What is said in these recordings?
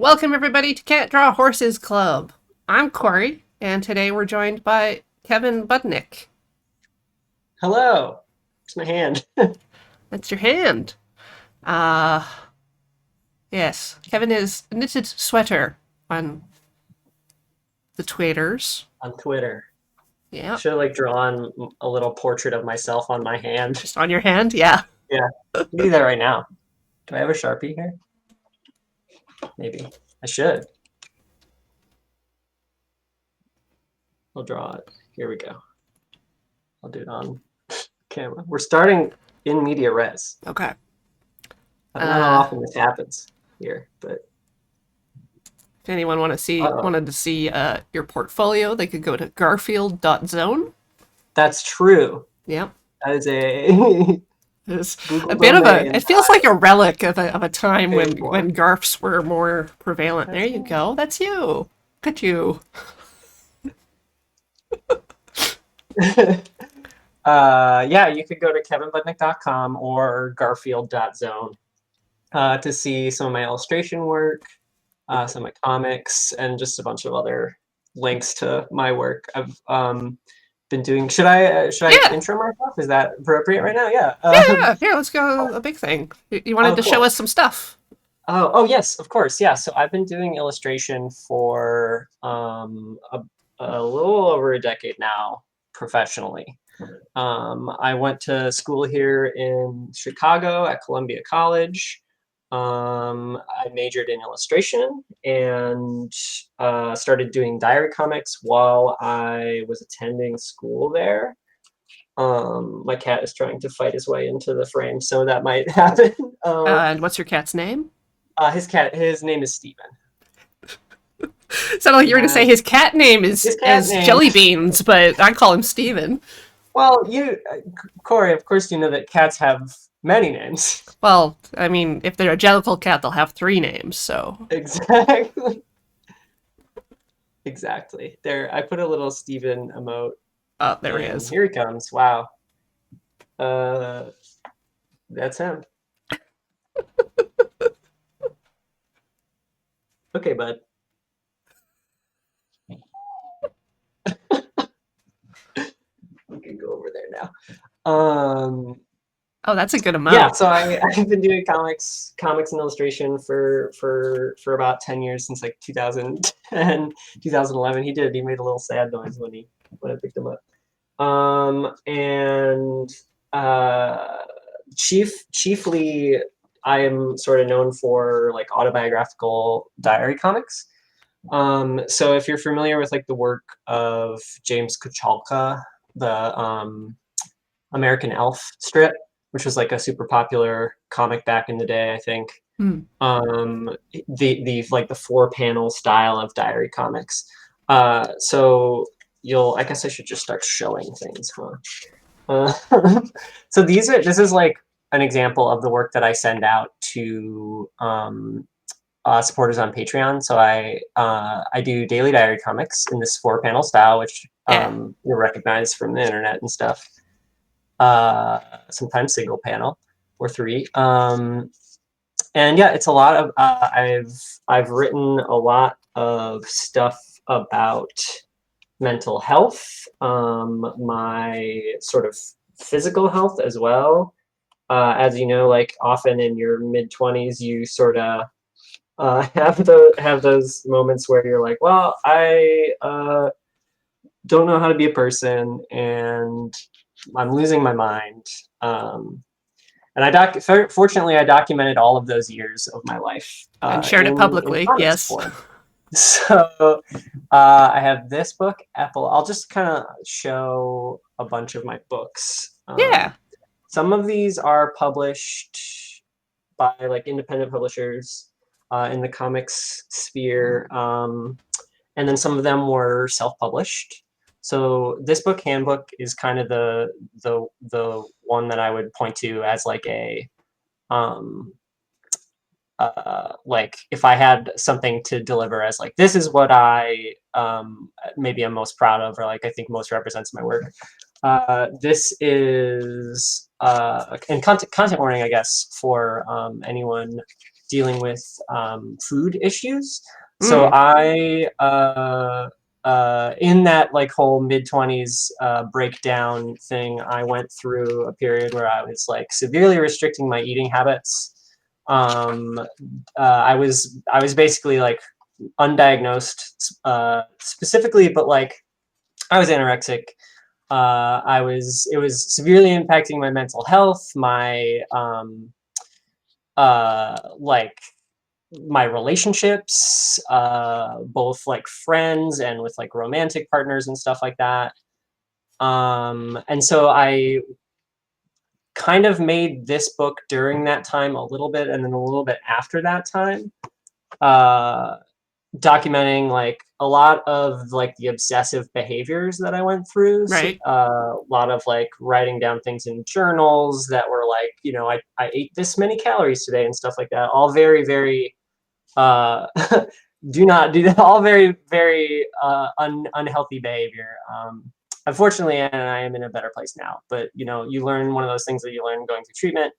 Welcome, everybody, to Can't Draw Horses Club. I'm Corey, and today we're joined by Kevin Budnick. Hello. It's my hand. That's your hand. Uh, yes, Kevin is knitted sweater on the Twitters. On Twitter. Yeah, Should have drawn a little portrait of myself on my hand. just on your hand. Yeah. Yeah, I can do that right now. Do I have a Sharpie here? Maybe. I should. I'll draw it. Here we go. I'll do it on camera. We're starting in media res. Okay. I don't know how often this happens here, but If anyone wanted to see your portfolio, they could go to garfield.zone. that's true. Yep. That is a It's Google a bit of domain. it feels like a relic of a time when Big one. garfs were more prevalent. There you go. That's you. Look at you. Yeah, you could go to kevinbudnick.com or garfield.zone to see some of my illustration work, some of my comics, and just a bunch of other links to my work. I've been doing. Should I Yeah. intro myself? Is that appropriate right now? Yeah. Yeah. Here, let's go. A big thing. You wanted to show Cool. us some stuff. Oh yes, of course. Yeah. So I've been doing illustration for a little over a decade now, professionally. I went to school here in Chicago at Columbia College. I majored in illustration and started doing diary comics while I was attending school there. My cat is trying to fight his way into the frame, so that might happen. And what's your cat's name? His name is Steven. Sounded like you were going to say his cat name His cat is name. Jelly Beans, but I call him Steven. Well, Corey, of course, you know that cats have many names. Well, I mean, if they're a Jellicle cat, they'll have 3 names, so. Exactly. Exactly. There, I put a little Steven emote. Oh, there he is. Here he comes. Wow. That's him. Okay, bud. We can go over there now. Oh, that's a good amount. Yeah, so I've been doing comics and illustration for about 10 years, since 2010, 2011. He made a little sad noise when I picked him up. And chiefly I am sort of known for autobiographical diary comics. So if you're familiar with the work of James Kochalka, the American Elf strip, which was a super popular comic back in the day, I think. Hmm. The 4-panel style of diary comics. So I guess I should just start showing things, huh? So this is an example of the work that I send out to supporters on Patreon. So I do daily diary comics in this 4-panel style, which you'll recognize from the internet and stuff. Sometimes single panel or 3. And yeah, it's a lot of I've written a lot of stuff about mental health, my sort of physical health as well. As you know, often in your mid-20s, you sort of have those moments where you're like, well, I don't know how to be a person, and I'm losing my mind. And fortunately, I documented all of those years of my life and shared it publicly. in Yes. form. So I have this book, Apple. I'll just kind of show a bunch of my books. Yeah. Some of these are published by independent publishers in the comics sphere, and then some of them were self-published. So this book, Handbook, is kind of the one that I would point to as if I had something to deliver as this is what I maybe I'm most proud of, or I think most represents my work. This is and content warning, I guess, for anyone dealing with food issues. So Mm. in that like whole mid-20s breakdown thing, I went through a period where I was like severely restricting my eating habits. I was basically like undiagnosed specifically, but like I was anorexic. It was severely impacting my mental health, my like my relationships, both like friends and with like romantic partners and stuff like that. And so I kind of made this book during that time a little bit, and then a little bit after that time, uh, documenting like a lot of like the obsessive behaviors that I went through. Right. A lot of like writing down things in journals that were like, I ate this many calories today and stuff like that. All very, very uh, do not do that. All very, very unhealthy behavior. Unfortunately, and I am in a better place now. But you learn one of those things that you learn going through treatment.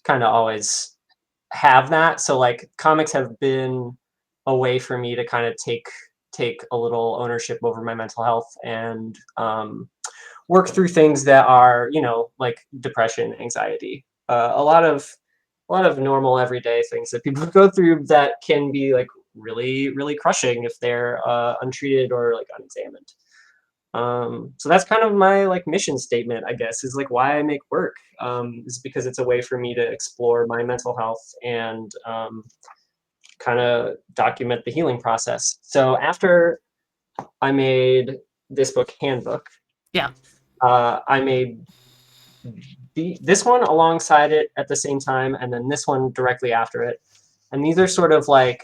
Kind of always have that. So like comics have been a way for me to kind of take a little ownership over my mental health and work through things that are like depression, anxiety, a lot of normal everyday things that people go through that can be like really, really crushing if they're untreated or like unexamined. So that's kind of my like mission statement, I guess, is like why I make work, is because it's a way for me to explore my mental health and kind of document the healing process. So after I made this book, Handbook, Yeah. I made this one alongside it at the same time, and then this one directly after it. And these are sort of like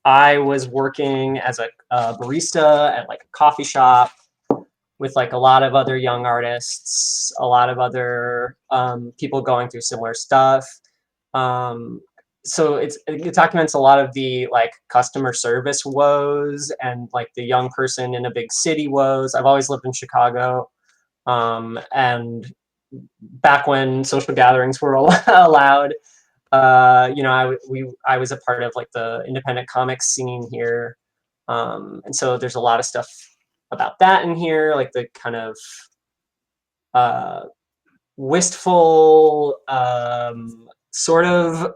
I was working as a barista at like a coffee shop with like a lot of other young artists, a lot of other people going through similar stuff. Um, so it documents a lot of the like customer service woes and like the young person in a big city woes. I've always lived in Chicago, and back when social gatherings were allowed, I was a part of like the independent comics scene here, and so there's a lot of stuff about that in here, like the kind of uh, wistful, sort of.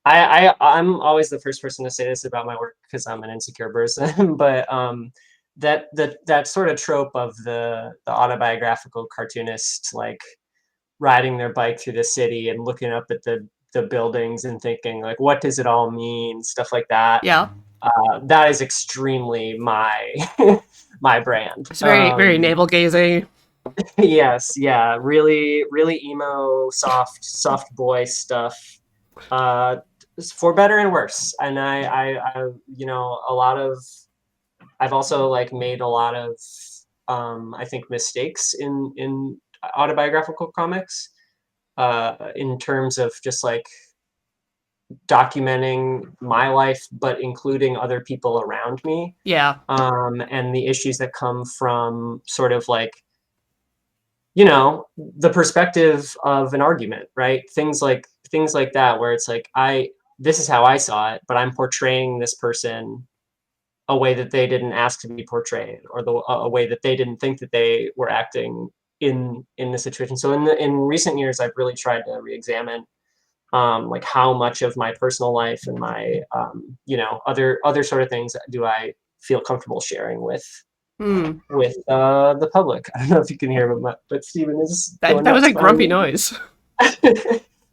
I'm always the first person to say this about my work because I'm an insecure person, but that sort of trope of the autobiographical cartoonist like riding their bike through the city and looking up at the buildings and thinking like, what does it all mean? Stuff like that. Yeah. That is extremely my my brand. It's very, very navel gazing. Yes, yeah, really, really emo, soft boy stuff. Uh, for better and worse. And a lot of. I've also like made a lot of, I think, mistakes in autobiographical comics, in terms of just like documenting my life, but including other people around me, Yeah. and the issues that come from sort of like the perspective of an argument, right? Things like that, where it's like this is how I saw it, but I'm portraying this person a way that they didn't ask to be portrayed, or a way that they didn't think that they were acting in the situation. So in recent years, I've really tried to re-examine like how much of my personal life and my other sort of things do I feel comfortable sharing Hmm. with the public. I don't know if you can hear, but Steven is That going that was nuts a behind grumpy me. noise.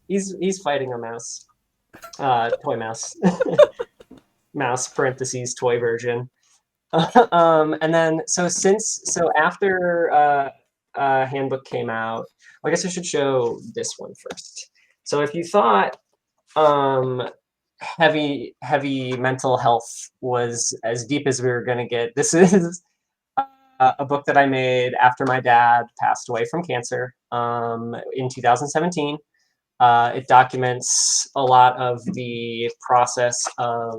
He's fighting a mouse, toy mouse, mouse parentheses toy version. And then so after Handbook came out, I guess I should show this one first. So if you thought heavy mental health was as deep as we were going to get, this is a book that I made after my dad passed away from cancer, in 2017. It documents a lot of the process of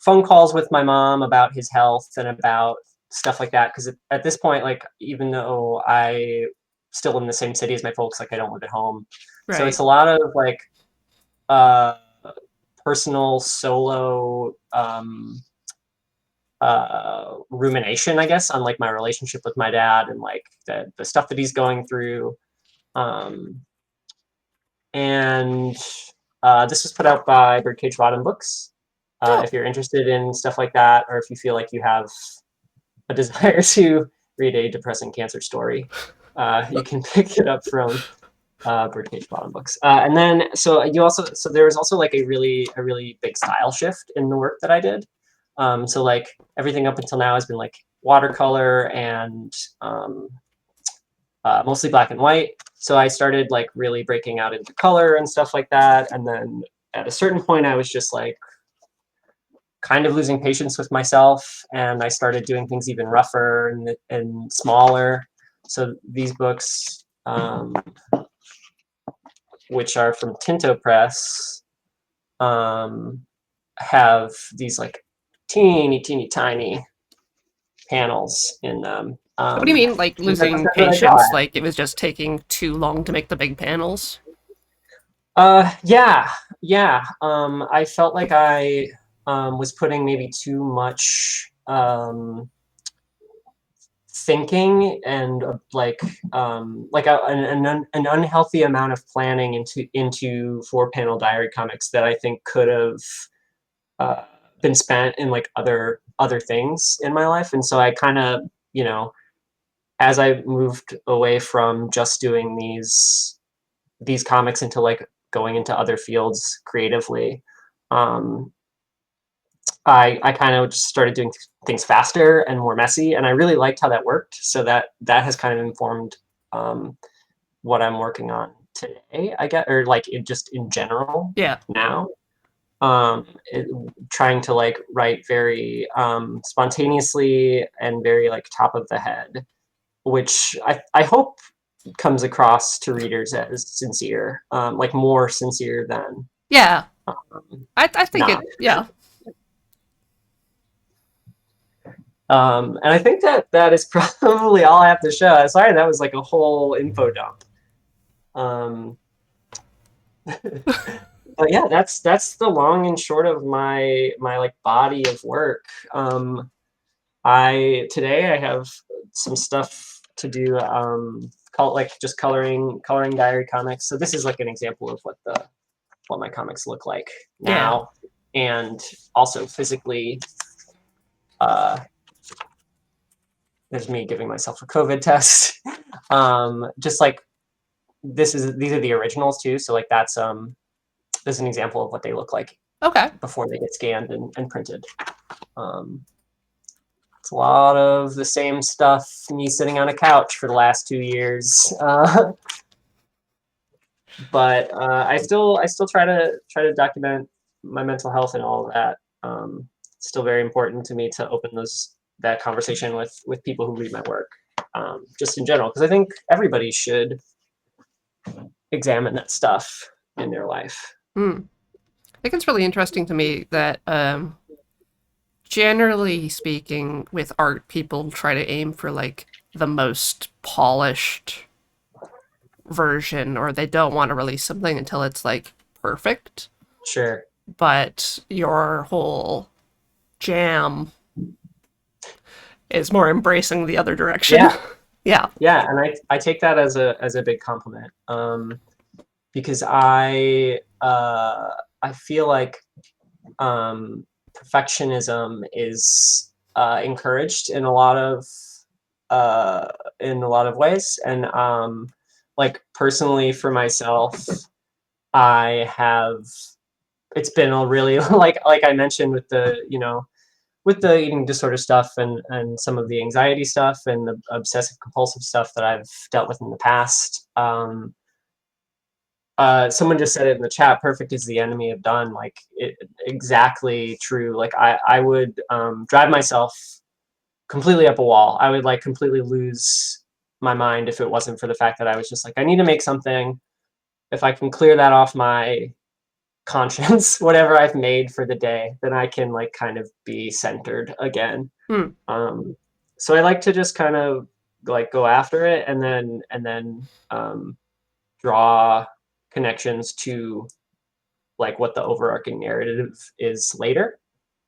phone calls with my mom about his health and about stuff like that. Because at this point, like, even though I still in the same city as my folks. Like I don't live at home. So it's Right. a lot of like uh, personal solo rumination, I guess, on like my relationship with my dad and like the stuff that he's going through. Um, and this was put out by Birdcage Bottom Books. Oh, If you're interested in stuff like that, or if you feel like you have a desire to read a depressing cancer story, you can pick it up from Birdcage Bottom Books. And then so there was also like a really big style shift in the work that I did. So like everything up until now has been like watercolor and mostly black and white. So I started like really breaking out into color and stuff like that. And then at a certain point, I was just like kind of losing patience with myself, and I started doing things even rougher and smaller. So these books, which are from Tinto Press, have these like teeny tiny panels in them. what do you mean, like That's losing what I draw patience? at. Like it was just taking too long to make the big panels? Yeah, yeah. I felt like I was putting maybe too much thinking and an unhealthy amount of planning into 4 panel diary comics that I think could have uh, been spent in like other things in my life. And so I kind of, as I moved away from just doing these comics into like going into other fields creatively, um, I kind of just started doing things faster and more messy, and I really liked how that worked. So that has kind of informed um, what I'm working on today, I guess, or like just in general Yeah. now. Trying to like write very spontaneously and very like top of the head, which I hope comes across to readers as sincere, like more sincere than Yeah. um, I think not. it, yeah. And I think that is probably all I have to show. Sorry, that was like a whole info dump. Um, but yeah, that's the long and short of my like body of work. Today I have some stuff to do. Call like just coloring diary comics. So this is like an example of what my comics look like Yeah. now, and also physically. Uh, there's me giving myself a COVID test. Just like these are the originals too. So like this is an example of what they look like Okay. before they get scanned and printed. Um, it's a lot of the same stuff. Me sitting on a couch for the last 2 years, but I still try to document my mental health and all of that. It's still very important to me to open that conversation with people who read my work, just in general, because I think everybody should examine that stuff in their life. Hmm. I think it's really interesting to me that, generally speaking, with art, people try to aim for like the most polished version, or they don't want to release something until it's like perfect. Sure. But your whole jam is more embracing the other direction. Yeah. Yeah. Yeah, and I take that as a big compliment, because I feel like perfectionism is encouraged uh, in a lot of ways, and like personally for myself, I have it's been a really like I mentioned with the eating disorder stuff and some of the anxiety stuff and the obsessive compulsive stuff that I've dealt with in the past. Someone just said it in the chat. Perfect is the enemy of done. Like exactly true. Like I would drive myself completely up a wall. I would like completely lose my mind if it wasn't for the fact that I was just like I need to make something. If I can clear that off my conscience, whatever I've made for the day, then I can like kind of be centered again. Hmm. So I like to just kind of like go after it, and then draw connections to like what the overarching narrative is later,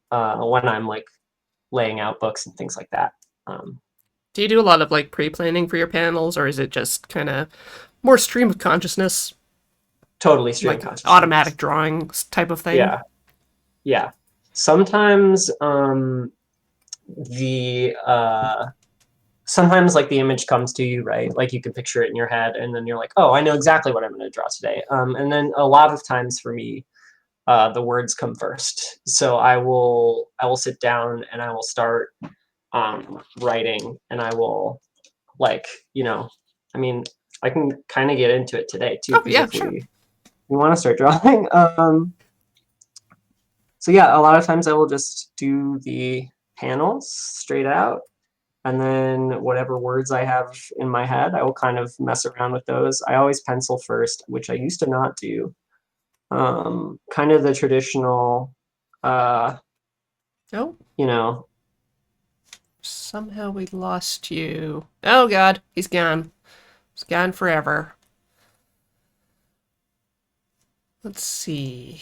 when I'm like laying out books and things like that. Do you do a lot of like pre-planning for your panels, or is it just kind of more stream of consciousness, Totally stream like consciousness. automatic drawings type of thing? Yeah, yeah. Sometimes the sometimes like the image comes to you, right? Like you can picture it in your head, and then you're like, oh, I know exactly what I'm going to draw today. And then a lot of times for me, the words come first. So I will sit down and I will start writing, and I will like, I mean, I can kind of get into it today too, Oh because yeah, if sure. we want to start drawing. So yeah, a lot of times I will just do the panels straight out, and then whatever words I have in my head, I will kind of mess around with those. I always pencil first, which I used to not do. Kind of the traditional, Oh, you know, somehow we lost you. Oh God, he's gone. He's gone forever. Let's see.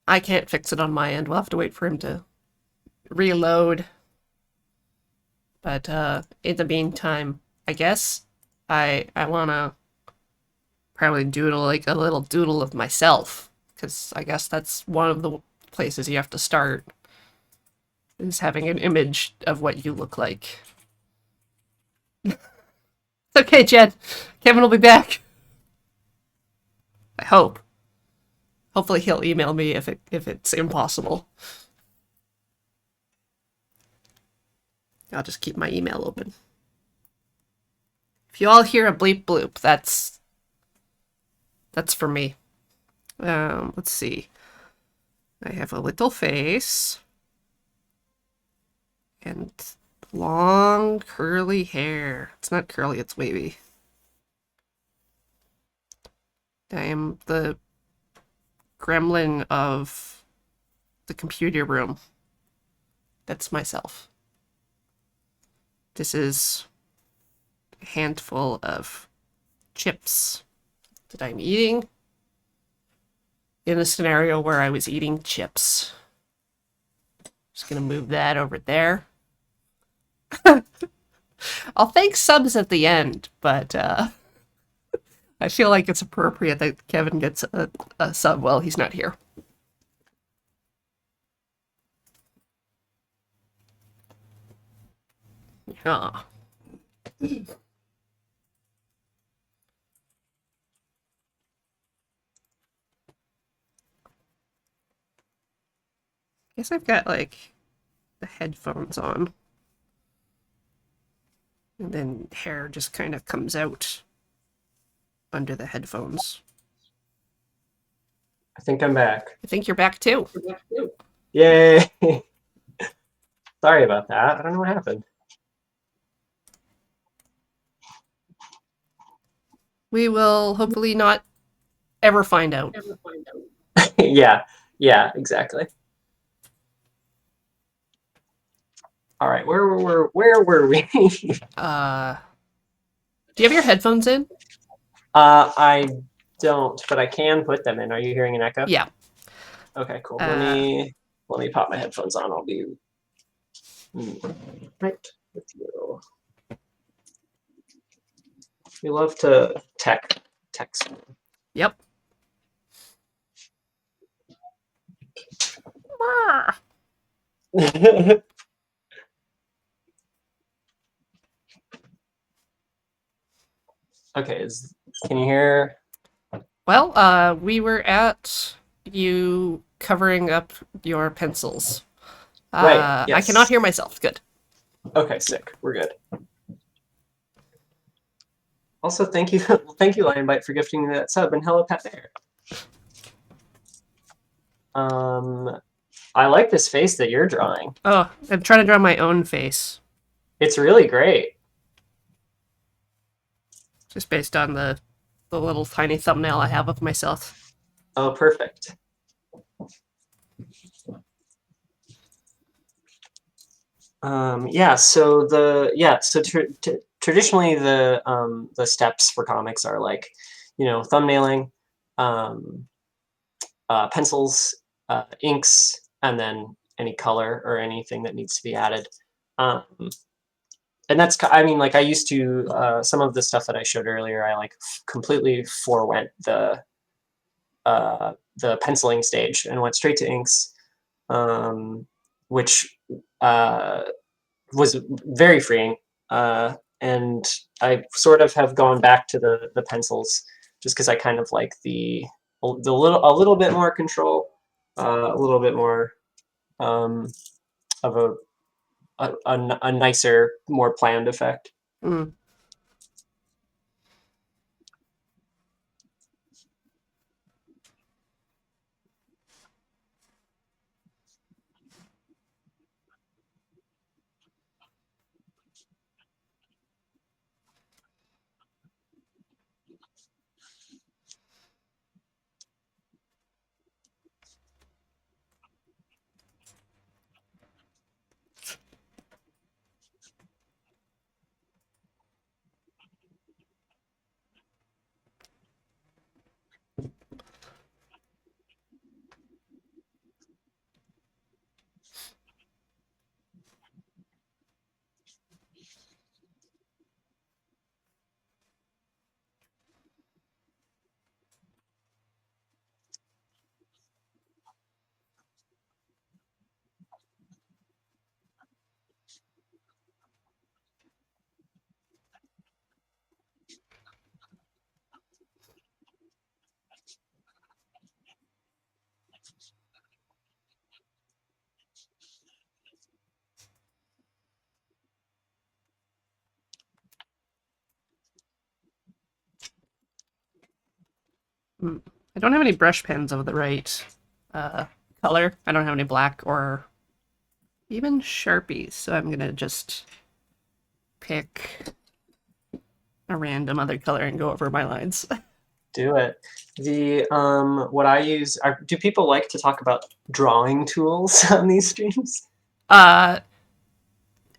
I can't fix it on my end. We'll have to wait for him to reload. But in the meantime, I guess I wanna probably doodle like a little doodle of myself, because I guess that's one of the places you have to start, is having an image of what you look like. It's okay, Jed. Kevin will be back. I hope. Hopefully he'll email me if it's impossible. I'll just keep my email open. If you all hear a bleep bloop, that's for me. Let's see. I have a little face and long curly hair. It's not curly, it's wavy. I am the gremlin of the computer room. That's myself. This is a handful of chips that I'm eating in a scenario where I was eating chips. Just gonna move that over there. I'll thank subs at the end, but I feel like it's appropriate that Kevin gets a sub while he's not here. Yeah. Guess I've got like the headphones on. And then hair just kind of comes out under the headphones. I think I'm back. I think you're back too. Yay! Sorry about that. I don't know what happened. We will hopefully not ever find out. Yeah, exactly. All right, where were we? Do you have your headphones in? I don't, but I can put them in. Are you hearing an echo? Yeah. Okay, cool. Let me pop my headphones on. I'll be right with you. We love to text. Yep. Okay, can you hear? Well, we were at you covering up your pencils. Right, yes. I cannot hear myself. Good. Okay, sick. We're good. Also, thank you, Lionbite, for gifting me that sub, and hello, Pat Bear. I like this face that you're drawing. Oh, I'm trying to draw my own face. It's really great. Just based on the little tiny thumbnail I have of myself. Oh, perfect. Yeah, so traditionally the steps for comics are like, thumbnailing, um, pencils, inks, and then any color or anything that needs to be added. Um, and I mean, like I used to, some of the stuff that I showed earlier, I like completely forewent the penciling stage and went straight to inks, which uh, was very freeing. And I sort of have gone back to the pencils just because I kind of like a little bit more control, a little bit more um, of a nicer, more planned effect. Mm. Mm. I don't have any brush pens of the right uh, color. I don't have any black or even Sharpies, so I'm gonna just pick a random other color and go over my lines. Do it. The what I use do people like to talk about drawing tools on these streams? Uh,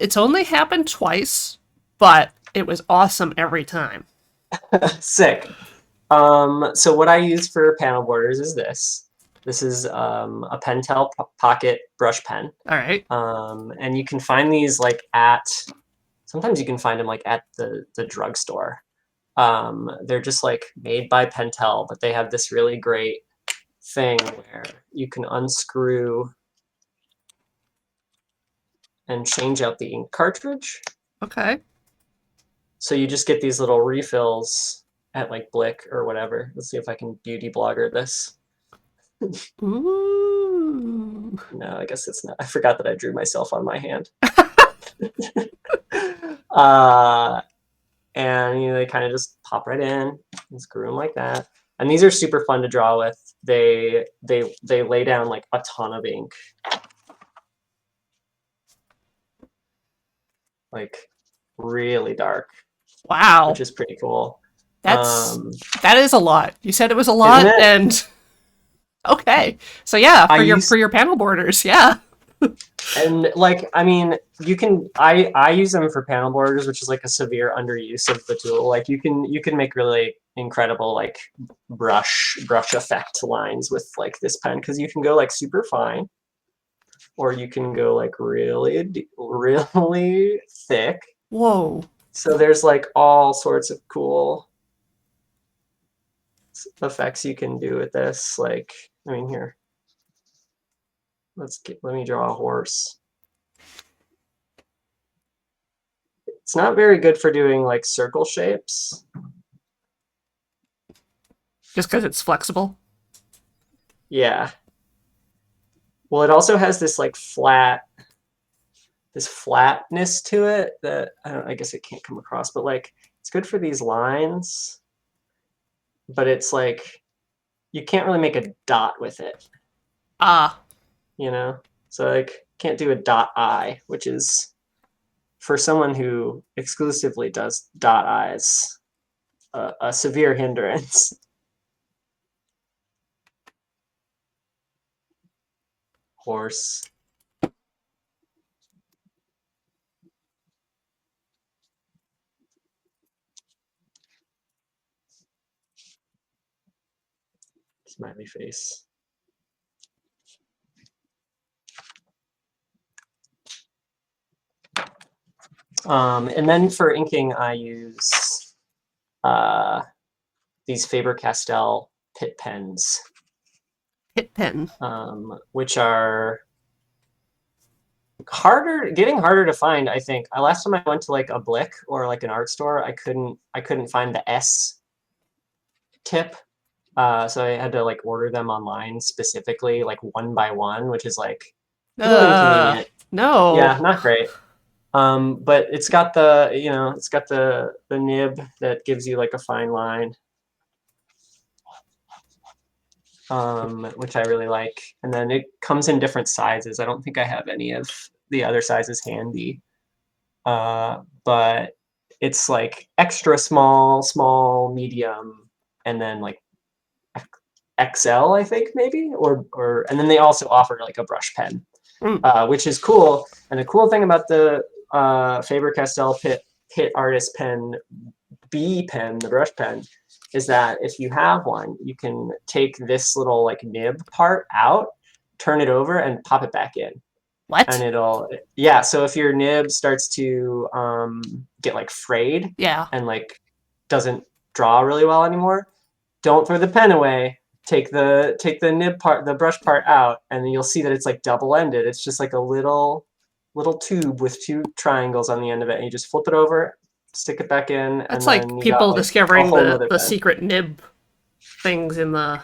it's only happened twice, but it was awesome every time. Sick. So what I use for panel borders is this. This is a Pentel Pocket brush pen. All right. And you can find these sometimes you can find them like at the drugstore. They're just like made by Pentel, but they have this really great thing where you can unscrew and change out the ink cartridge. Okay. So you just get these little refills at like Blick or whatever. Let's see if I can beauty blogger this. Ooh. No, I guess it's not. I forgot that I drew myself on my hand. uh, and they kind of just pop right in and screw them like that. And these are super fun to draw with. They lay down like a ton of ink, like really dark, Wow. which is pretty cool. That's Um, that is a lot. You said it was a isn't lot, it? and okay. So yeah, I for used your panel borders, yeah. And like, I mean, I use them for panel borders, which is like a severe underuse of the tool. Like you can make really incredible like brush effect lines with like this pen because you can go like super fine, or you can go like really thick. Whoa. So there's like all sorts of cool effects you can do with this. Like, I mean, here, let me draw a horse. It's not very good for doing like circle shapes. Just because it's flexible. Yeah. Well, it also has this like this flatness to it that I guess it can't come across, but like it's good for these lines, but it's like you can't really make a dot with it, Ah. you know? So like can't do a dot eye, which is for someone who exclusively does dot eyes, a severe hindrance. Horse. Smiley face. And then for inking, I use these Faber-Castell Pitt pens, Hit pen. which are getting harder to find. I think last time I went to like a Blick or like an art store, I couldn't find the S tip. So I had to like order them online specifically, like one by one, which is like a little inconvenient. No. Yeah, not great. But it's got the nib that gives you like a fine line, which I really like. And then it comes in different sizes. I don't think I have any of the other sizes handy, but it's like extra small, small, medium, and then like XL, I think maybe, or and then they also offer like a brush pen, which is cool. And the cool thing about the Faber-Castell Pitt Artist Pen B pen, the brush pen, is that if you have one, you can take this little like nib part out, turn it over, and pop it back in. What? And so if your nib starts to get like frayed, Yeah. and like doesn't draw really well anymore, don't throw the pen away. Take the nib part, the brush part out, and then you'll see that it's like double-ended. It's just like a little tube with two triangles on the end of it, and you just flip it over, stick it back in, That's and like then you people got like discovering a whole the nother pen. secret nib things in the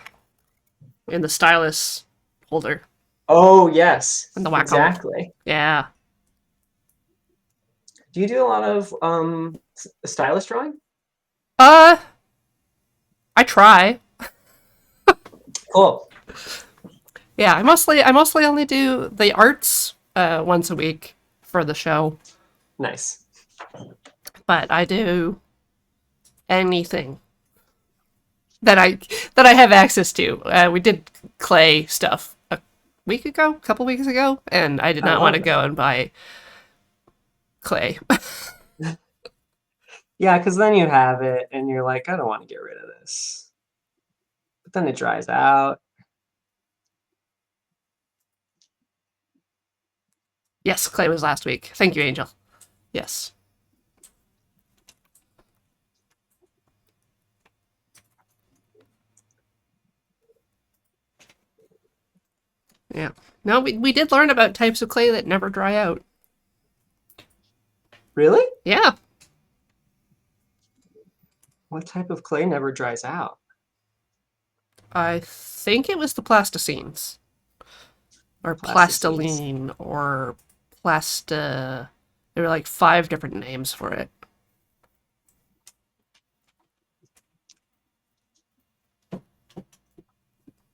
stylus holder. Oh yes, And the Wacom. exactly. Yeah. Do you do a lot of stylus drawing? I try. Cool. Yeah, I mostly only do the arts once a week for the show, Nice. but I do anything that I have access to. We did clay stuff a couple weeks ago, and I did not want to go and buy clay. Yeah, because then you have it, and you're like, I don't want to get rid of this. But then it dries out. Yes, clay was last week. Thank you, Angel. Yes. Yeah. No, we did learn about types of clay that never dry out. Really? Yeah. What type of clay never dries out? I think it was the plasticines. Or plastiline, or plasta. There were like 5 different names for it.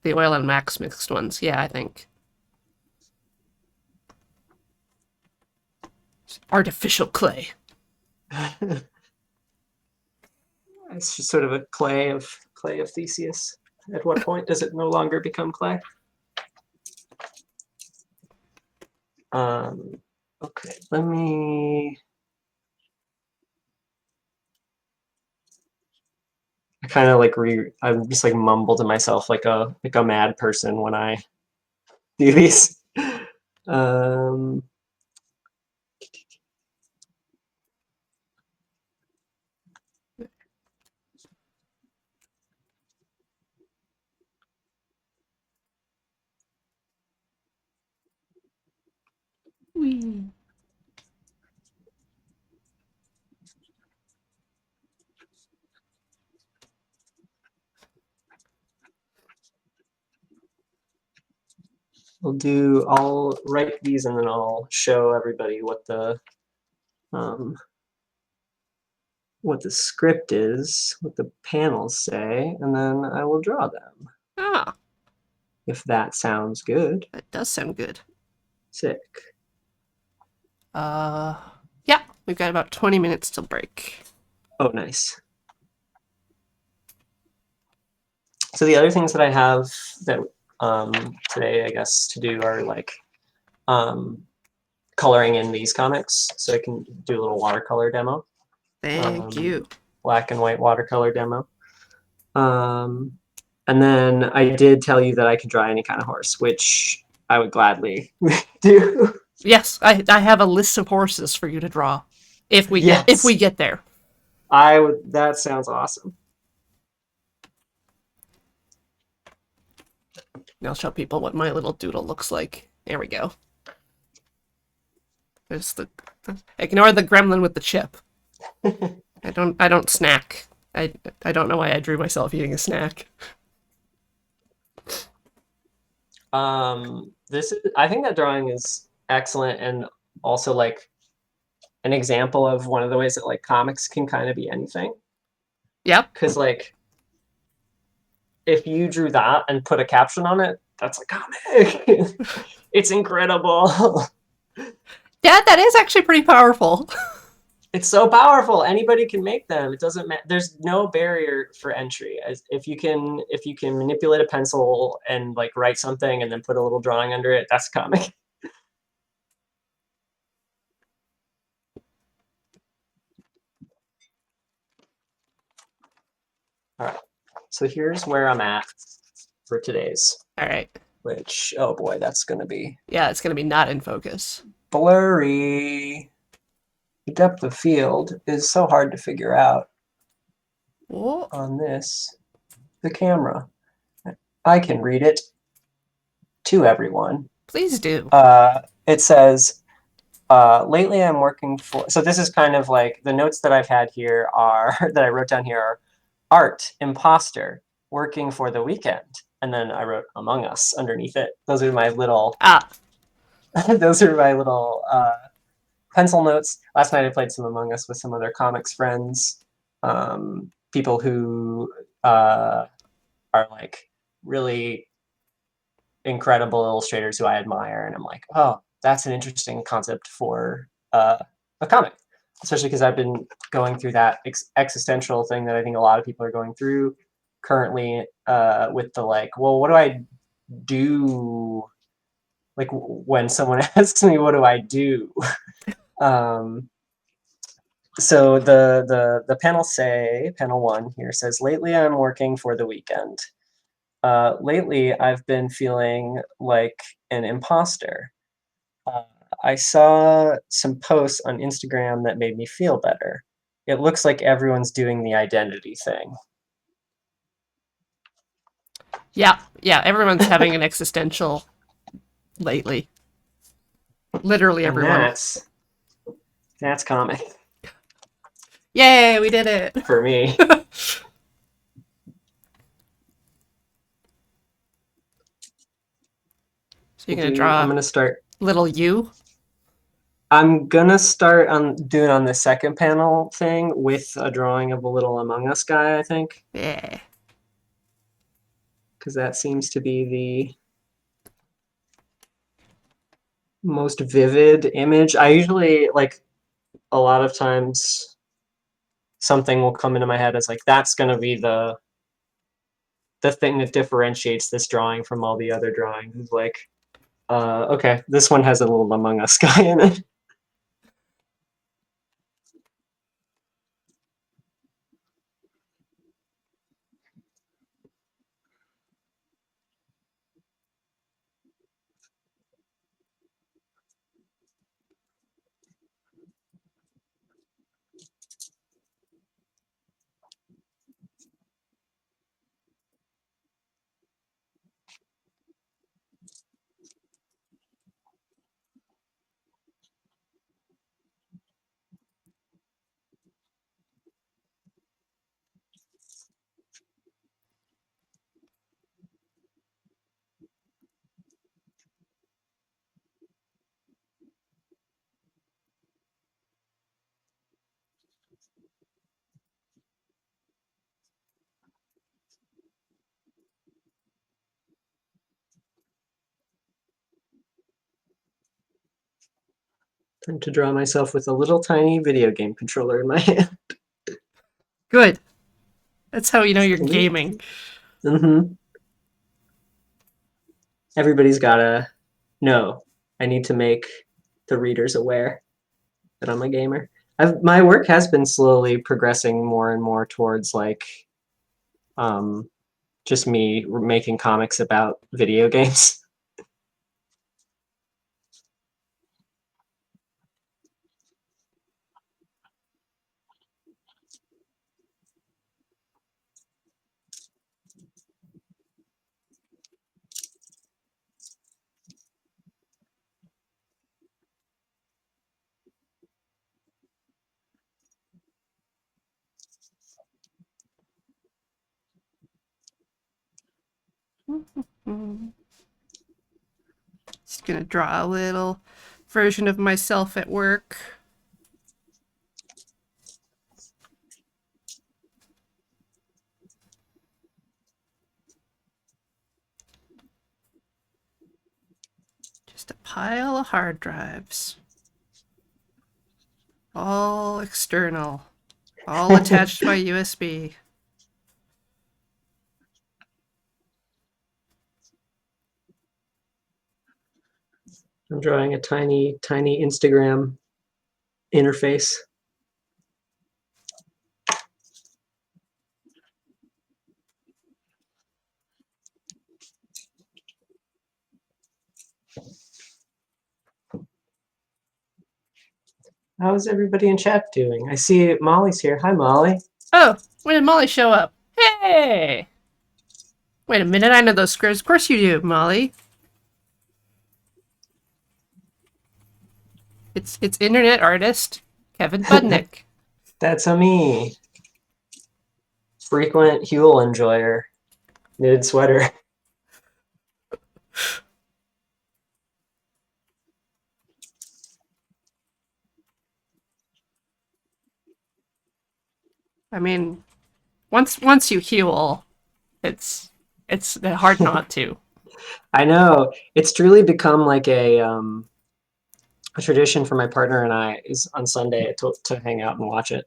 The oil and wax mixed ones, yeah, I think. Artificial clay. It's just sort of a clay of Theseus. At what point does it no longer become clay? Okay, let me. I kind of like I just like mumble to myself like a mad person when I do these. Whee. I'll write these and then I'll show everybody what the script is, what the panels say, and then I will draw them. Ah. If that sounds good. That does sound good. Sick. Yeah, we've got about 20 minutes till break. Oh, nice. So the other things that I have that today, I guess, to do are like coloring in these comics. So I can do a little watercolor demo. Thank you. Black and white watercolor demo. And then I did tell you that I could draw any kind of horse, which I would gladly do. Yes, I have a list of horses for you to draw if we Yes, get there. I would. That sounds awesome. I'll show people what my little doodle looks like. There we go. There's the ignore the gremlin with the chip. I don't snack. I don't know why I drew myself eating a snack. This is. I think that drawing is excellent, and also like an example of one of the ways that like comics can kind of be anything. Yep. Because like if you drew that and put a caption on it, that's a comic. It's incredible. Yeah, that is actually pretty powerful. It's so powerful. Anybody can make them. It doesn't matter. There's no barrier for entry. As if you can manipulate a pencil and like write something and then put a little drawing under it, that's a comic. All right. So here's where I'm at for today's, All right. which, oh boy, that's going to be Yeah, it's gonna be not in focus. blurry. The depth of field is so hard to figure out Oh, on the camera. I can read it to everyone. please do. It says, lately I'm working for, so this is kind of like the notes that I've had here are, that I wrote down here are art, imposter, working for the weekend. And then I wrote Among Us underneath it. Those are my little, Ah, those are my little pencil notes. Last night I played some Among Us with some other comics friends, people who are like really incredible illustrators who I admire, and I'm like, oh, that's an interesting concept for a comic, especially because I've been going through that existential thing that I think a lot of people are going through currently, with the like, well, what do I do? Like when someone asks me, what do I do? um, so the panel one here says, lately I'm working for the weekend. Lately, I've been feeling like an imposter. Uh, I saw some posts on Instagram that made me feel better. It looks like everyone's doing the identity thing. yeah, yeah. Everyone's having an existential lately. Literally And everyone. that's comic Yay, we did it. for me. So you're gonna draw I'm gonna start. little you. I'm gonna start on doing on the second panel thing with a drawing of a little Among Us guy, I think, Yeah. because that seems to be the most vivid image. I usually like a lot of times something will come into my head as like that's going to be the thing that differentiates this drawing from all the other drawings. Is like, okay, this one has a little Among Us guy in it. Time to draw myself with a little tiny video game controller in my hand. Good. That's how you know you're gaming. Mm-hmm. Everybody's gotta know. I need to make the readers aware that I'm a gamer. My work has been slowly progressing more and more towards like just me making comics about video games. Just gonna draw a little version of myself at work. Just a pile of hard drives. All external. All attached by USB. I'm drawing a tiny Instagram interface. How's everybody in chat doing? I see Molly's here. Hi, Molly. Oh, when did Molly show up? Hey! Wait a minute, I know those scripts. Of course you do, Molly. It's internet artist Kevin Budnick. That's a me. Frequent Huel enjoyer. Knitted sweater. I mean, once you heal, it's hard not to. I know. It's truly become like a tradition for my partner and I is on Sunday to hang out and watch it.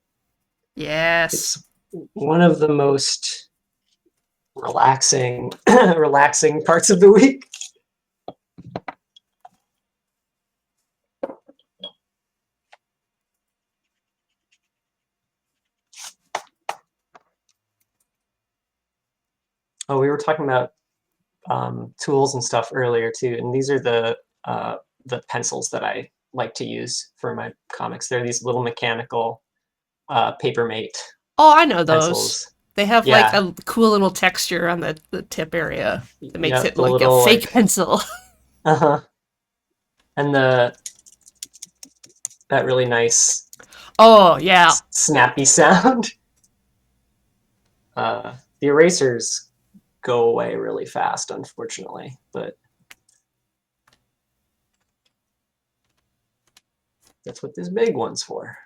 Yes. It's one of the most relaxing parts of the week. Oh, we were talking about tools and stuff earlier too, and these are the pencils that I like to use for my comics. They're these little mechanical Papermate Oh, I know those. pencils. They have Yeah. like a cool little texture on the tip area that makes Yeah, it the like little, a fake like- pencil. Uh-huh. And that really nice Oh, yeah. snappy sound. The erasers go away really fast, unfortunately, but that's what this big one's for.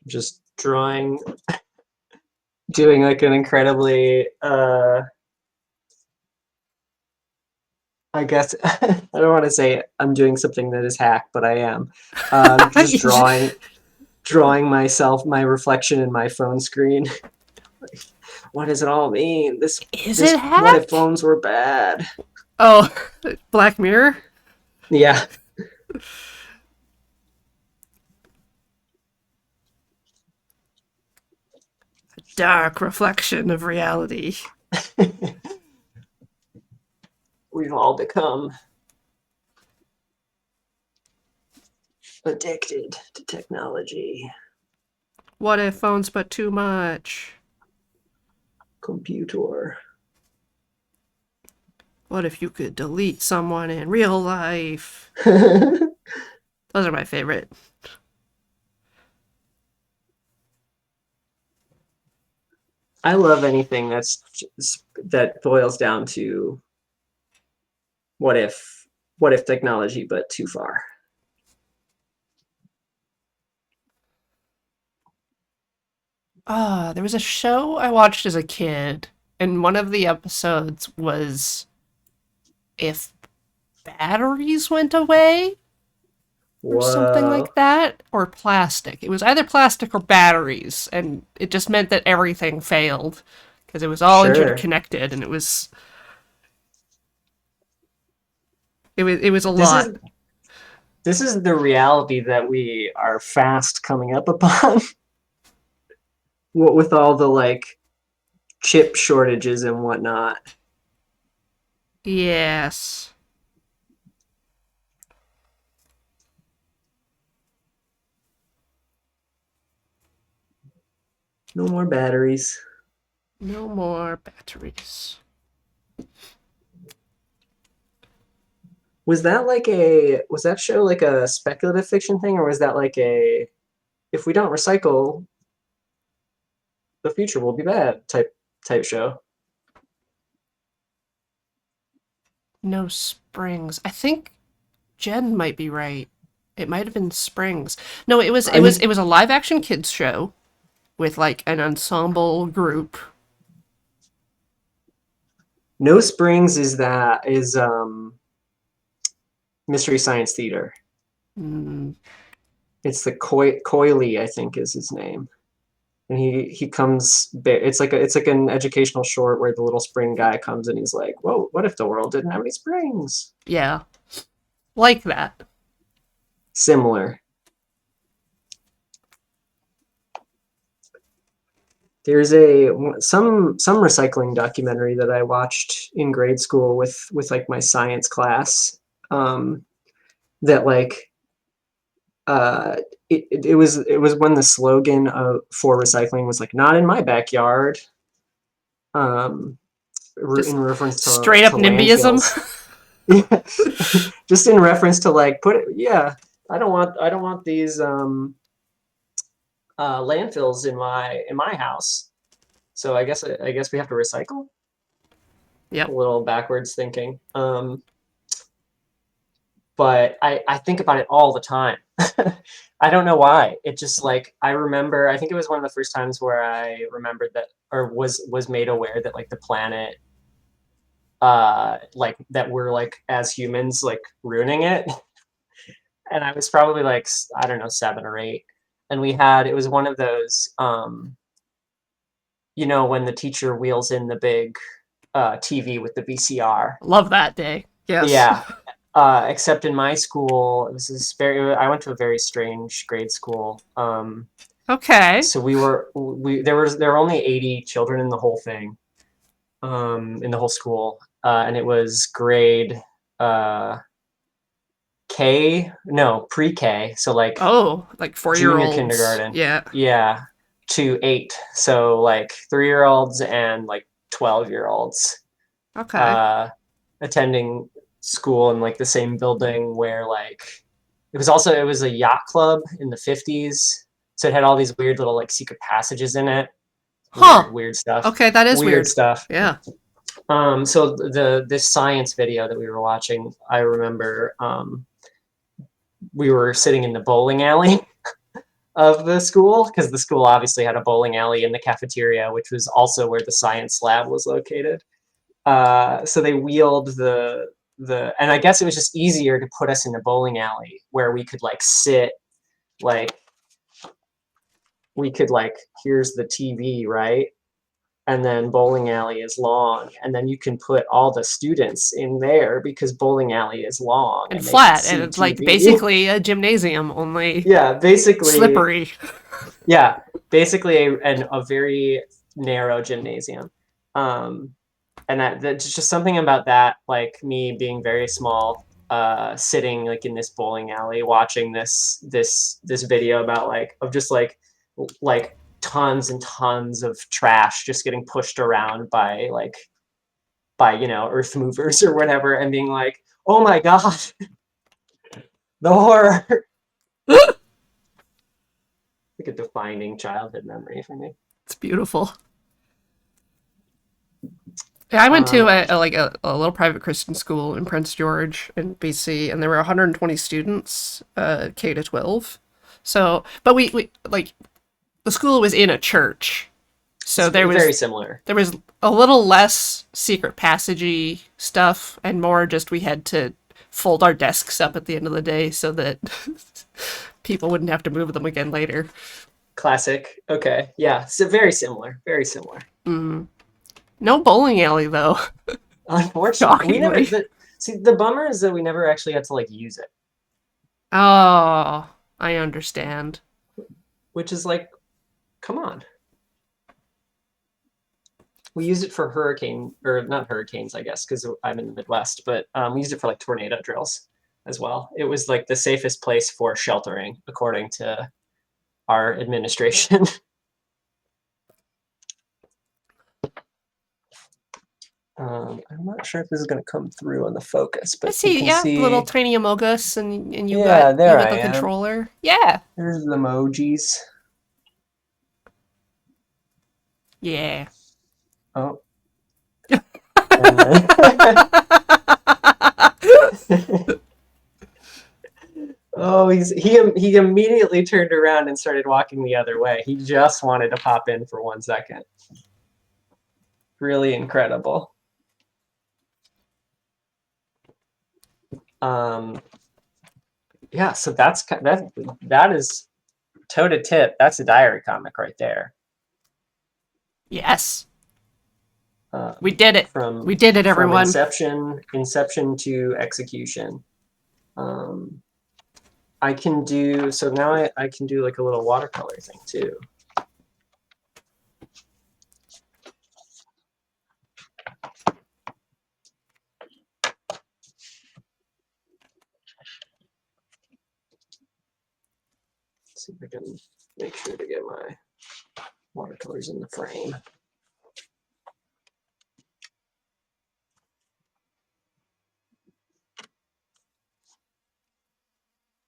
Just drawing, doing like an incredibly, I guess, I don't want to say I'm doing something that is hack, but I am. Just drawing myself, my reflection in my phone screen. What does it all mean? Is this it hacked? What if phones were bad? Oh, Black Mirror? Yeah. Dark reflection of reality. We've all become addicted to technology. What if phones but too much? Computer. What if you could delete someone in real life? Those are my favorite. I love anything that boils down to what if what if technology, but too far. There was a show I watched as a kid, and one of the episodes was if batteries went away or something Whoa. like that, or plastic. It was either plastic or batteries, and it just meant that everything failed because it was all Sure. interconnected, and it was a This lot. is this is the reality that we are fast coming up upon. What with all the like chip shortages and whatnot. Yes. No more batteries. No more batteries. Was that show like a speculative fiction thing, or was that like a if we don't recycle, the future will be bad type show? No springs. I think Jen might be right. It might have been Springs. No, I'm it was a live action kids show with like an ensemble group. No Springs is Mystery Science Theater. Mm, It's the Coily, I think, is his name. And he comes. It's like an educational short where the little spring guy comes and he's like, "Whoa, what if the world didn't have any springs?" yeah, like that. Similar. There's a some recycling documentary that I watched in grade school with like my science class. Um, that like uh, it was when the slogan for recycling was like "not in my backyard," um, Just in reference straight up to NIMBYism. landfills. Yeah, just in reference to like put it. Yeah, I don't want these landfills in my house. So I guess we have to recycle. A Yep. little backwards thinking. But I think about it all the time. I don't know why. It just like I remember. I think it was one of the first times where I remembered that, or was made aware that like the planet, like that we're like as humans like ruining it. And I was probably like I don't know 7 or 8, and we had it was one of those you know when the teacher wheels in the big TV with the VCR. Love that day. Yes. Yeah, except in my school, it was this very. I went to a very strange grade school. Okay. So we there were only 80 children in the whole thing, in the whole school, and it was grade uh, K, no pre-K, so like Oh, like 4 year junior olds. kindergarten, Yeah. yeah, to 8. So like 3-year-olds and like 12-year-olds Okay. uh, attending school in like the same building where like it was a yacht club in the 50s, so it had all these weird little like secret passages in it. Huh. Weird stuff. Okay, that is Weird weird. stuff. Yeah. So this science video that we were watching, I remember we were sitting in the bowling alley of the school because the school obviously had a bowling alley in the cafeteria, which was also where the science lab was located. So they wheeled and I guess it was just easier to put us in the bowling alley where we could like sit like we could like here's the TV, right? And then bowling alley is long, and then you can put all the students in there because bowling alley is long And and they can flat, and see it's like TV. basically a gymnasium, only Yeah, basically, slippery. yeah, basically a very narrow gymnasium. Um, and that's just something about that, like me being very small, sitting like in this bowling alley watching this video about like of just like tons and tons of trash just getting pushed around by like by, you know, earth movers or whatever, and being like, oh my god, the horror. Like a defining childhood memory for me. It's beautiful. Yeah, I went to Um, a little private Christian school in Prince George in BC, and there were 120 students, K to 12. So, but we like the school was in a church, so it's very similar. there was a little less secret passagey stuff, and more just we had to fold our desks up at the end of the day so that people wouldn't have to move them again later. Classic. Okay. Yeah. So very similar. Very similar. Mm. No bowling alley though. Unfortunately, we never. Shockingly. See, the bummer is that we never actually got to like use it, Oh, I understand. which is like, come on. We used it for hurricane, or not hurricanes, I guess, because I'm in the Midwest, but we used it for like tornado drills as well. It was like the safest place for sheltering, according to our administration. I'm not sure if this is going to come through on the focus, I but you see, can yeah, the little see. tiny Amogus, and Yeah, you there got I the am. controller. Yeah, There's the emojis. yeah. Oh. And then oh, he immediately turned around and started walking the other way. He just wanted to pop in for 1 second. Really incredible. Yeah, so that is toe to tip. That's a diary comic right there. Yes, we did it. From We did it, from everyone. inception to execution. I can do so now. I can do like a little watercolor thing too. See if I can make sure to get my watercolors in the frame.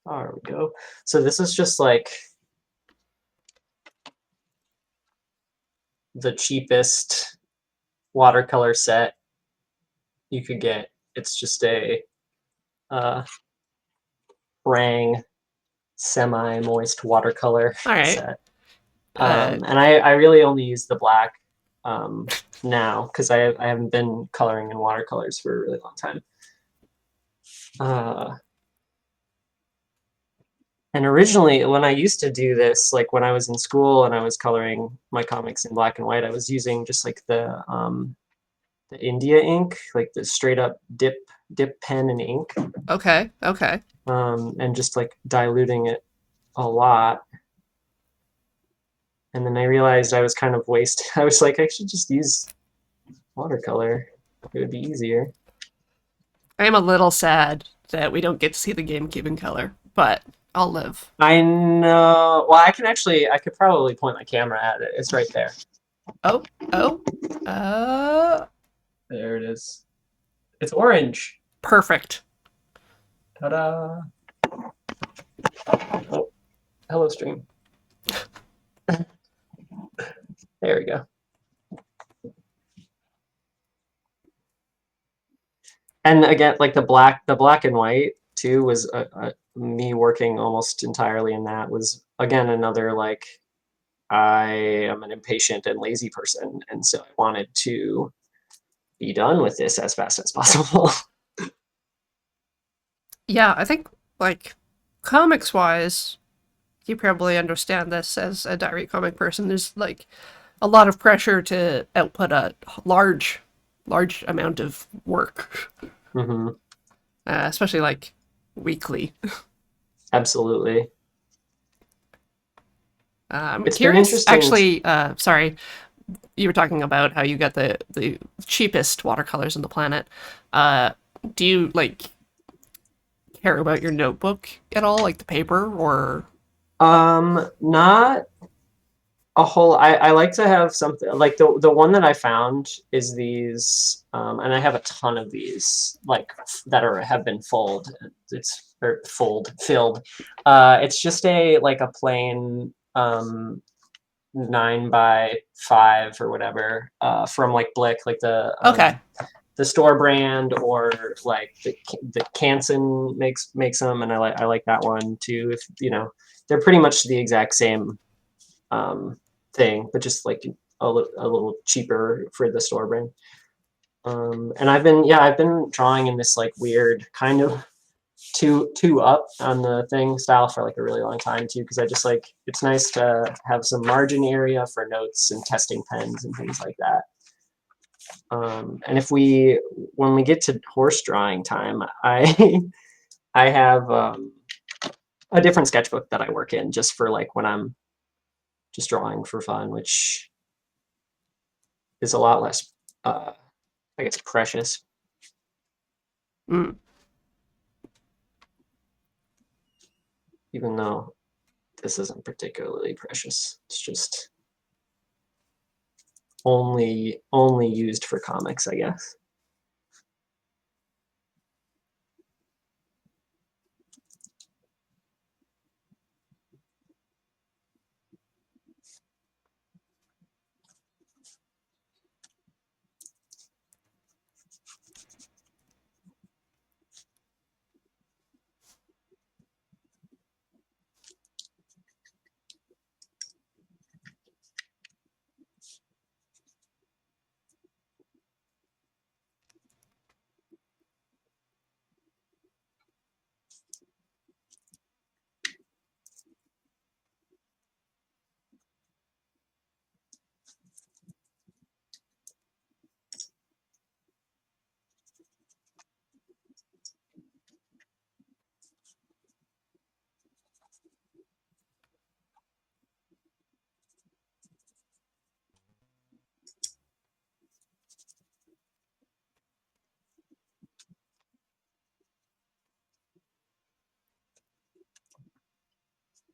There we go. So this is just like the cheapest watercolor set you could get. It's just a Rang semi-moist watercolor All right. set. Uh, And I really only use the black now because I haven't been coloring in watercolors for a really long time. And originally, when I used to do this, like when I was in school and I was coloring my comics in black and white, I was using just like the India ink, like the straight up dip pen and ink, okay. Okay. and just like diluting it a lot. And then I realized I was kind of wasting. I was like, I should just use watercolor. It would be easier. I am a little sad that we don't get to see the GameCube in color, but I'll live. I know. Well, I could probably point my camera at it. It's right there. Oh, oh, There it is. It's orange. perfect. Ta-da. Oh, hello, stream. There we go. And again, like the black and white too was me working almost entirely in that was again another like I am an impatient and lazy person, and so I wanted to be done with this as fast as possible. Yeah, I think like comics wise, you probably understand this as a diary comic person. There's like a lot of pressure to output a large amount of work, Mm-hmm. especially like weekly. Absolutely. I'm It's been curious, interesting. actually. Sorry, you were talking about how you got the cheapest watercolors on the planet. Uh, do you like care about your notebook at all, like the paper, or Not a whole I like to have something like the one that I found is these and I have a ton of these like that are have been it's or filled it's just a like a plain 9x5 or whatever from like Blick like Okay. the store brand or like the Canson makes them and I like that one too if you know they're pretty much the exact same thing, but just like a little cheaper for the store brand. And I've been drawing in this like weird kind of two up on the thing style for like a really long time too, because I just like it's nice to have some margin area for notes and testing pens and things like that. And when we get to horse drawing time, I have a different sketchbook that I work in just for like when I'm just drawing for fun, which is a lot less, I guess, precious. Mm. Even though this isn't particularly precious. It's just only used for comics, I guess.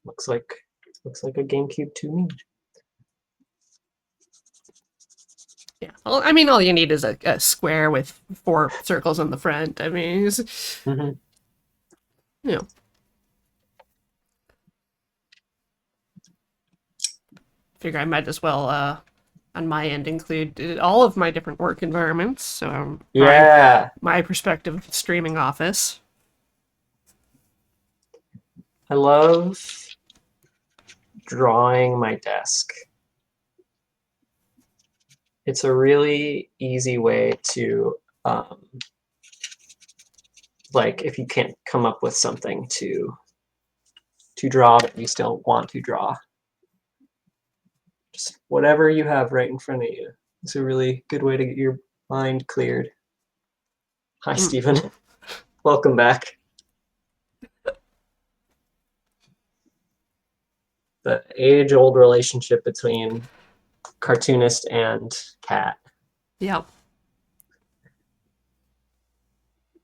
Looks like a GameCube to me. Yeah. Well, I mean, all you need is a square with 4 circles on the front. I mean, Mm-hmm. you know, figure I might as well, on my end, include all of my different work environments. So Yeah, my perspective of the streaming office. I love drawing my desk. It's a really easy way to like if you can't come up with something to draw that you still want to draw. Just whatever you have right in front of you. It's a really good way to get your mind cleared. Hi, Mm. Stephen. Welcome back. The age-old relationship between cartoonist and cat. Yep.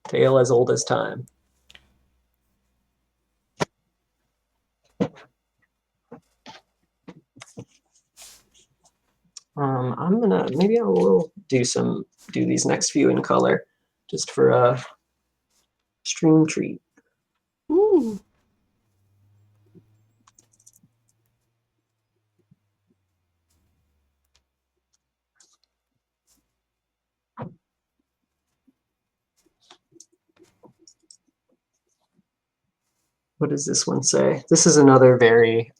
Tale as old as time. I'm gonna maybe I will do these next few in color, just for a stream treat. Ooh. What does this one say? This is another very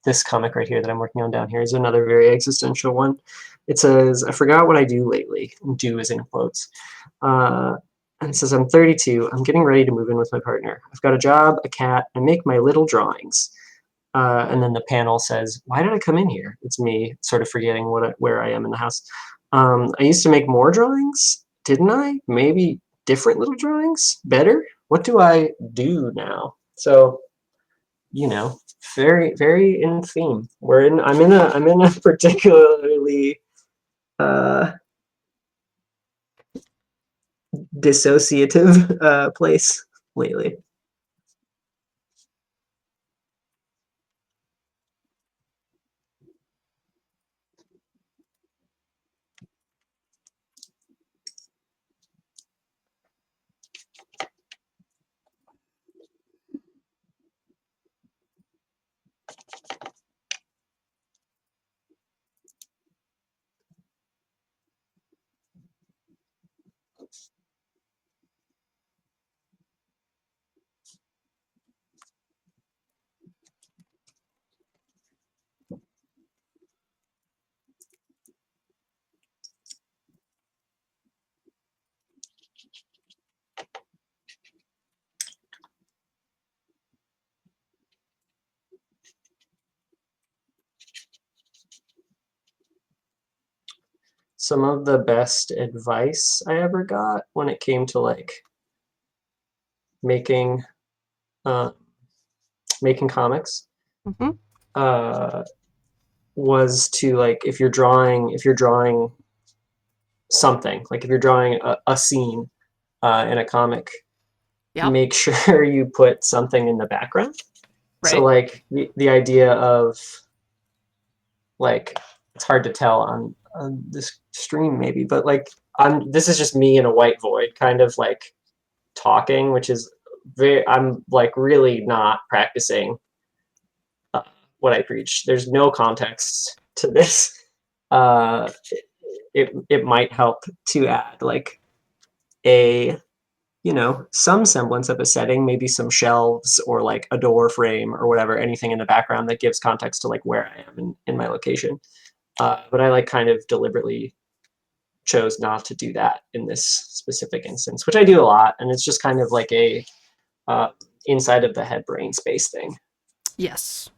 this comic right here that I'm working on down here is another very existential one. It says, I forgot what I do lately. Do is in quotes. And it says, I'm 32. I'm getting ready to move in with my partner. I've got a job, a cat, and make my little drawings. And then the panel says, why did I come in here? It's me sort of forgetting where I am in the house. I used to make more drawings, didn't I? Maybe different little drawings? Better? What do I do now? So, you know, very, very in theme. I'm in a particularly dissociative place lately. some of the best advice I ever got when it came to like making uh, making comics Hmm. uh, was to like if you're drawing something, like if you're drawing a scene in a comic, Yep. make sure you put something in the background. So Right. like the idea of like it's hard to tell on this stream maybe, but like this is just me in a white void kind of like talking, which is I'm like really not practicing uh, what I preach. There's no context to this. Uh, it might help to add like a some semblance of a setting, maybe some shelves or like a door frame or whatever, anything in the background that gives context to like where I am in my location. But I like kind of deliberately chose not to do that in this specific instance, which I do a lot, and it's just kind of like a uh, inside of the head brain space thing. Yes.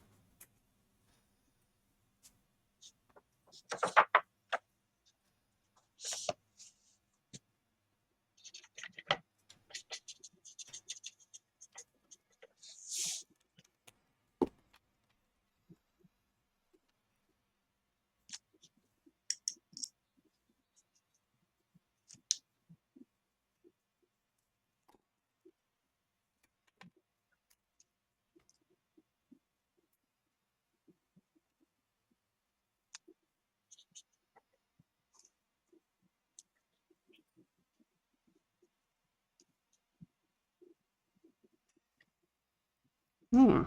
Hmm.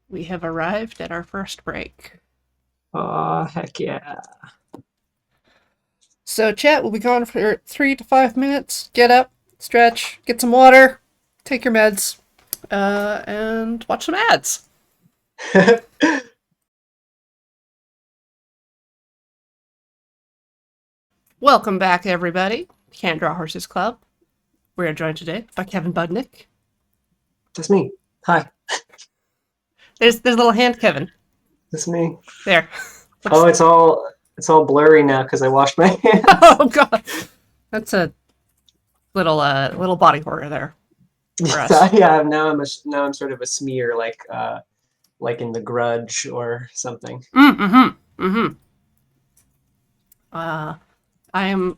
We have arrived at our first break. Oh, heck yeah. So, chat will be gone for 3 to 5 minutes. Get up, stretch, get some water, take your meds, and watch some ads. Welcome back, everybody. Can't Draw Horses Club. We are joined today by Kevin Budnick. That's me. Hi, There's a little hand, Kevin. that's me. There. Oh, it's all blurry now because I washed my hands. Oh god, that's a little body horror there for us. Yeah, now I'm sort of a smear, like in The Grudge or something. Mm-hmm. Uh, I am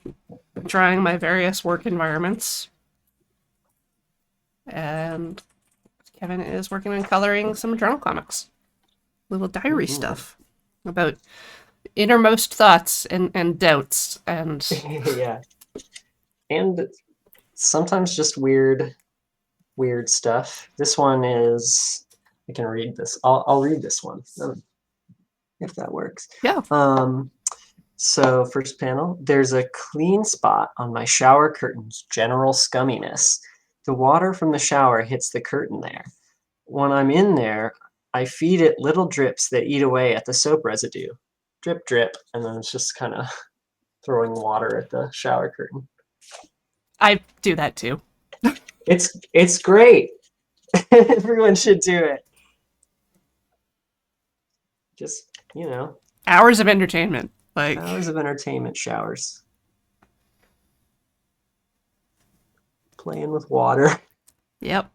trying my various work environments, and Kevin is working on coloring some journal comics, little diary Ooh. stuff about innermost thoughts and doubts and Yeah, and sometimes just weird stuff. This one is I can read this. I'll read this one if that works. yeah. Um, so first panel, there's a clean spot on my shower curtain's general scumminess. The water from the shower hits the curtain there. When I'm in there, I feed it little drips that eat away at the soap residue. Drip, drip, and then it's just kind of throwing water at the shower curtain. I do that too. It's great. Everyone should do it. Just, Hours of entertainment. Like, hours of entertainment showers. Playing with water. yep.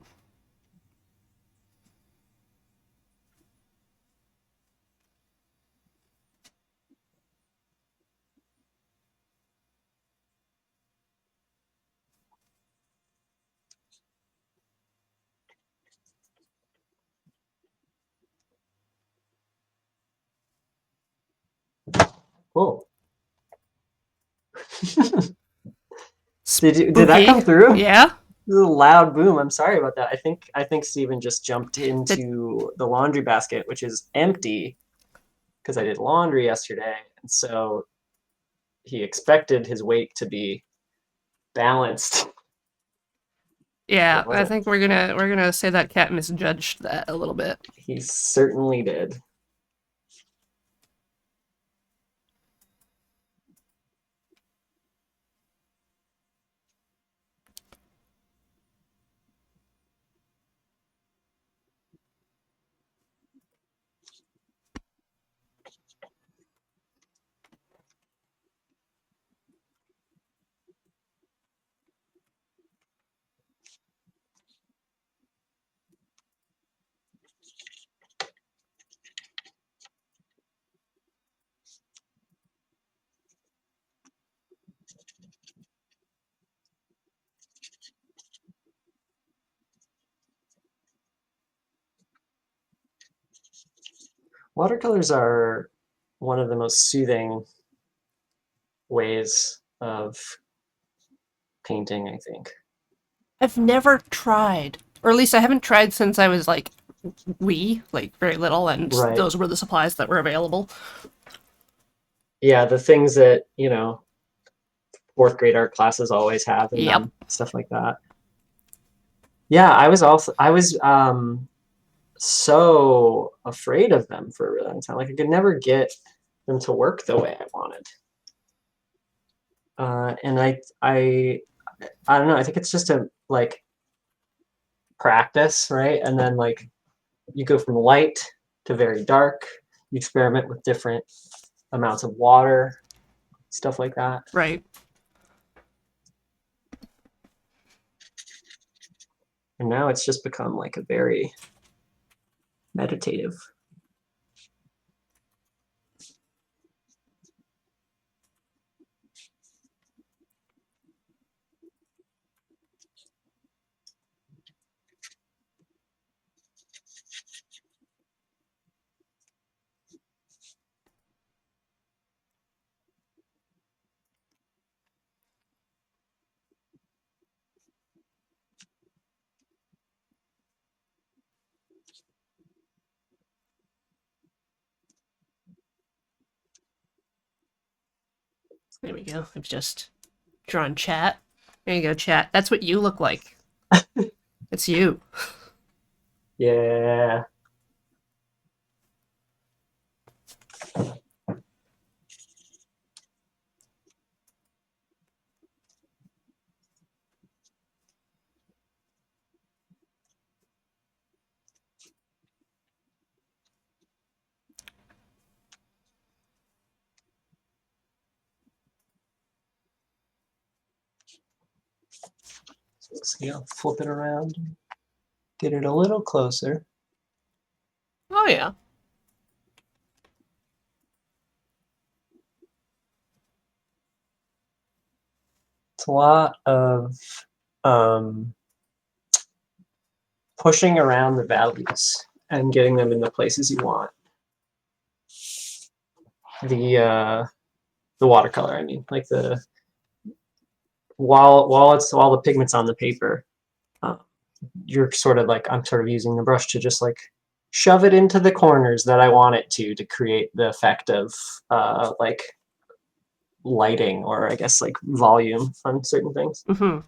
Whoa. Did that Spooky. come through? Yeah. This is a loud boom. I'm sorry about that. I think Steven just jumped That into the laundry basket, which is empty because I did laundry yesterday, and so he expected his weight to be balanced. It yeah, I wasn't. think we're gonna say that cat misjudged that a little bit. He certainly did. Watercolors are one of the most soothing ways of painting, I think. I've never tried, or at least I haven't tried since I was like like very little, and Right. those were the supplies that were available. Yeah, the things that, fourth grade art classes always have in Yep. them, stuff like that. Yeah, I was so afraid of them for a really long time. Like I could never get them to work the way I wanted. And I don't know. I think it's just a like practice, right? And then like you go from light to very dark. You experiment with different amounts of water, stuff like that. Right. And now it's just become like a very meditative. There we go. I've just drawn chat. There you go, chat. That's what you look like. It's you. Yeah. So let's see, I'll flip it around, get it a little closer. Oh yeah. It's a lot of um, pushing around the values and getting them in the places you want. The watercolor, I mean, like the while the pigment's on the paper, uh, you're sort of like I'm sort of using the brush to just like shove it into the corners that I want it to create the effect of like lighting or I guess like volume on certain things. Mm-hmm.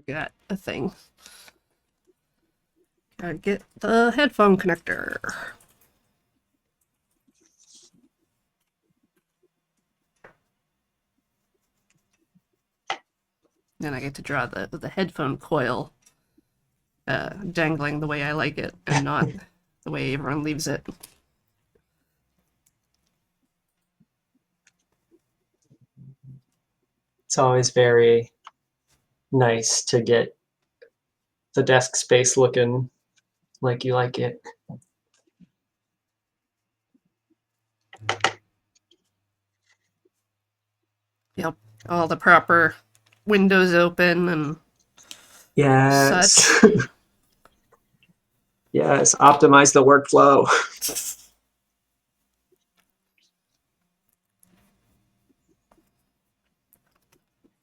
Forgot a thing. Gotta get the headphone connector. Then I get to draw the headphone coil dangling the way I like it and not the way everyone leaves it. It's always very nice to get the desk space looking like you like it. Yep. All the proper windows open and Yes. such. Yes, optimize the workflow.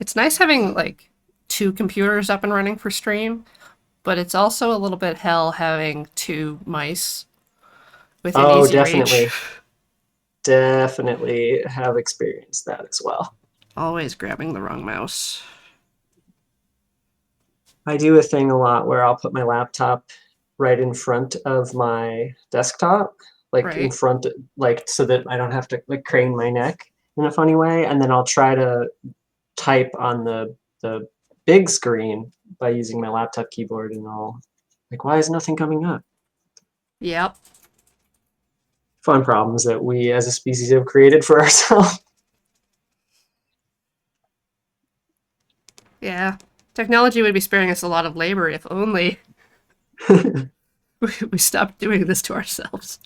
It's nice having like two computers up and running for stream, but it's also a little bit hell having two mice within Oh, easy reach. definitely. Definitely have experienced that as well. Always grabbing the wrong mouse. I do a thing a lot where I'll put my laptop right in front of my desktop, like in Right. front, like so that I don't have to like crane my neck in a funny way, and then I'll try to type on the big screen by using my laptop keyboard, and I'll like, why is nothing coming up? Yep. Fun problems that we as a species have created for ourselves. Yeah. Technology would be sparing us a lot of labor if only we stopped doing this to ourselves.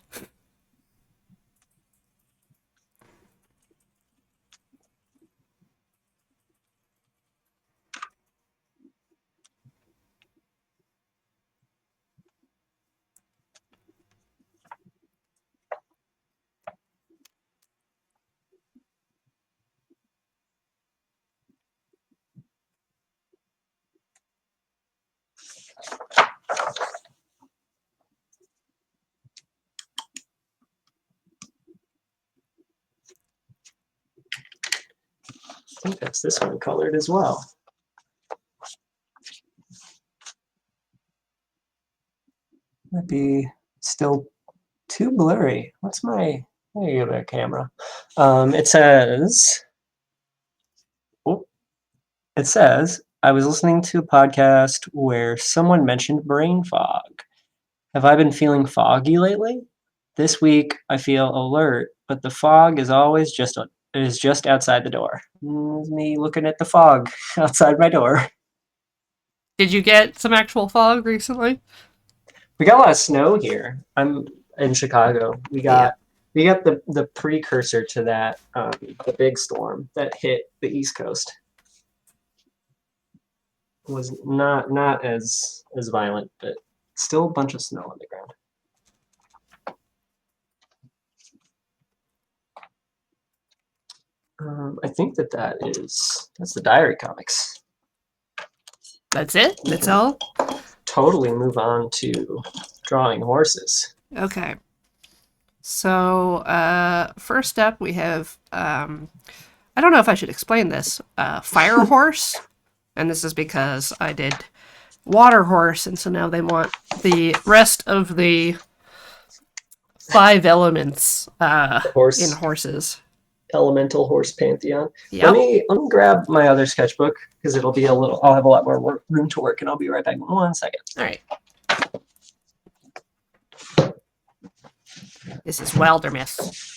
I think that's this one colored as well. Might be still too blurry. What's my, there you go, there, camera. It says, oh, it says, I was listening to a podcast where someone mentioned brain fog. Have I been feeling foggy lately? This week I feel alert, but the fog is always just outside the door. Me looking at the fog outside my door. Did you get some actual fog recently? We got a lot of snow here. I'm in Chicago. Yeah. We got the precursor to that, the big storm that hit the East Coast. It was not as violent, but still a bunch of snow on the ground. I think that's the Diary Comics. That's it? That's all? Totally move on to drawing horses. Okay. So, first up, we have I don't know if I should explain this. Fire Horse. And this is because I did Water Horse, and so now they want the rest of the five elements The in horse horses. elemental horse pantheon. Yep. Let me grab my other sketchbook because it'll be a little. I'll have a lot more room to work, and I'll be right back in 1 second. All right. This is Wildermyth.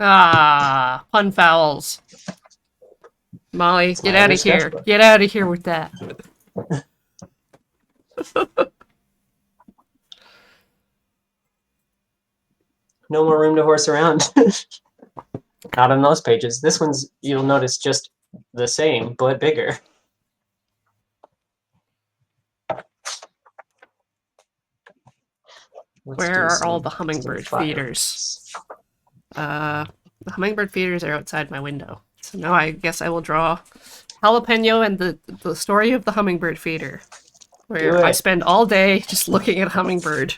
Ah, pun fouls. Molly, It's get my out other of here. sketchbook. Get out of here with that. No more room to horse around. Not on those pages. This one's, you'll notice, just the same but bigger. Where are all the hummingbird feeders? The hummingbird feeders are outside my window. So now I guess I will draw Jalapeno and the story of the hummingbird feeder, where I spend all day just looking at hummingbird.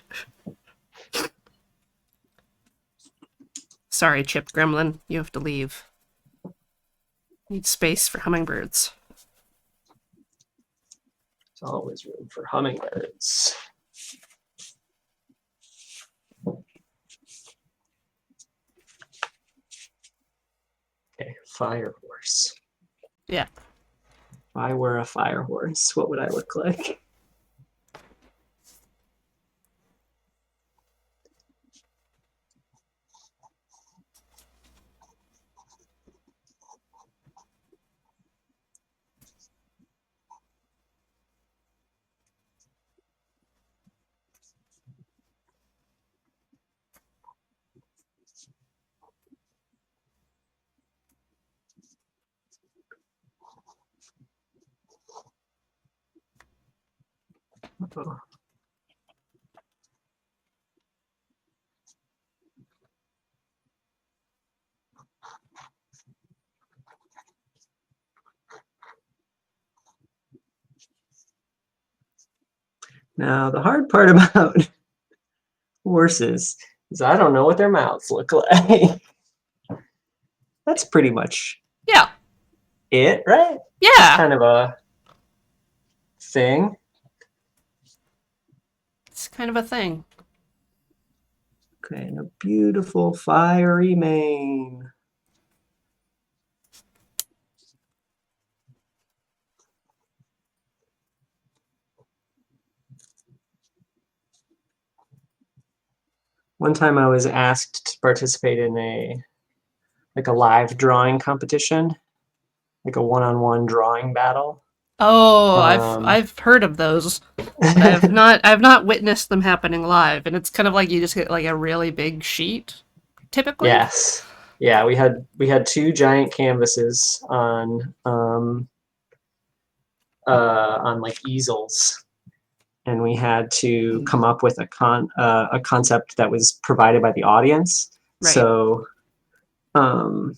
Sorry, Chip Gremlin, you have to leave. Need space for hummingbirds. There's always room for hummingbirds. Okay, fire horse. Yeah. If I were a fire horse, what would I look like? Now, the hard part about horses is I don't know what their mouths look like. That's pretty much Yeah. it, right? Yeah. Just kind of a thing. It's kind of a thing. Okay, and a beautiful fiery mane. One time I was asked to participate in a live drawing competition, like a one-on-one drawing battle. Oh, Um, I've heard of those, but I've not witnessed them happening live. And it's kind of like you just get like a really big sheet, typically. Yes. Yeah, we had two giant canvases on like easels, and we had to come up with a concept that was provided by the audience. Right. So I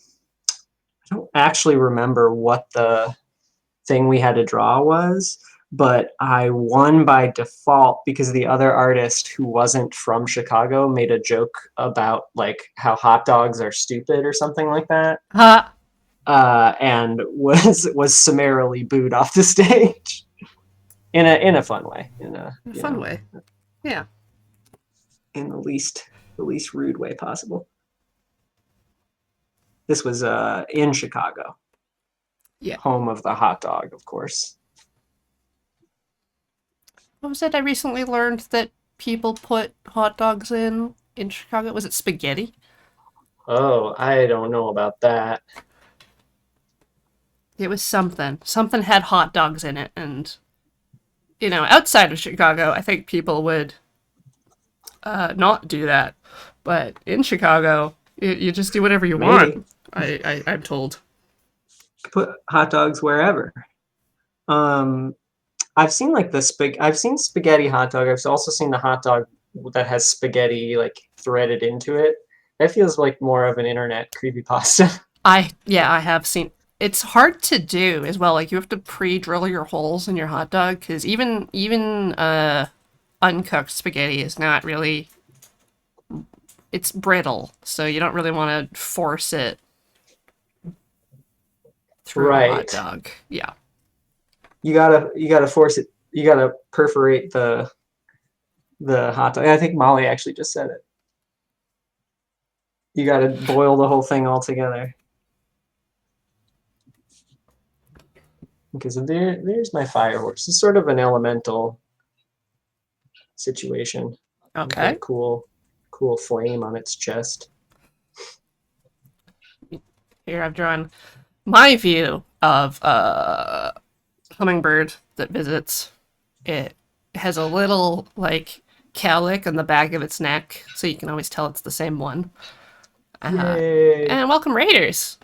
don't actually remember what the thing we had to draw was, but I won by default because the other artist who wasn't from Chicago made a joke about like how hot dogs are stupid or something like that, Ha. and was summarily booed off the stage in a fun way, In a fun way. Yeah. in the least rude way possible. This was in Chicago. Yeah. Home of the hot dog, of course. What was it? I recently learned that people put hot dogs in Chicago. Was it spaghetti? Oh, I don't know about that. It was something. Something had hot dogs in it, and outside of Chicago, I think people would not do that. But in Chicago, you just do whatever you Maybe want. I'm told. put hot dogs wherever. Um, I've seen like I've seen spaghetti hot dog. I've also seen the hot dog that has spaghetti like threaded into it. That feels like more of an internet creepypasta. I have seen. It's hard to do as well. Like you have to pre-drill your holes in your hot dog because even uncooked spaghetti is not really. It's brittle, so you don't really want to force it through a hot Right. dog. Yeah. You gotta force it. You gotta perforate the hot dog. I think Molly actually just said it. You gotta boil the whole thing all together. Because there's my fire horse. It's sort of an elemental situation. Got a Okay. cool flame on its chest. Here I've drawn my view of a hummingbird that visits. It has a little like cowlick on the back of its neck, so you can always tell it's the same one. Yay! And welcome raiders.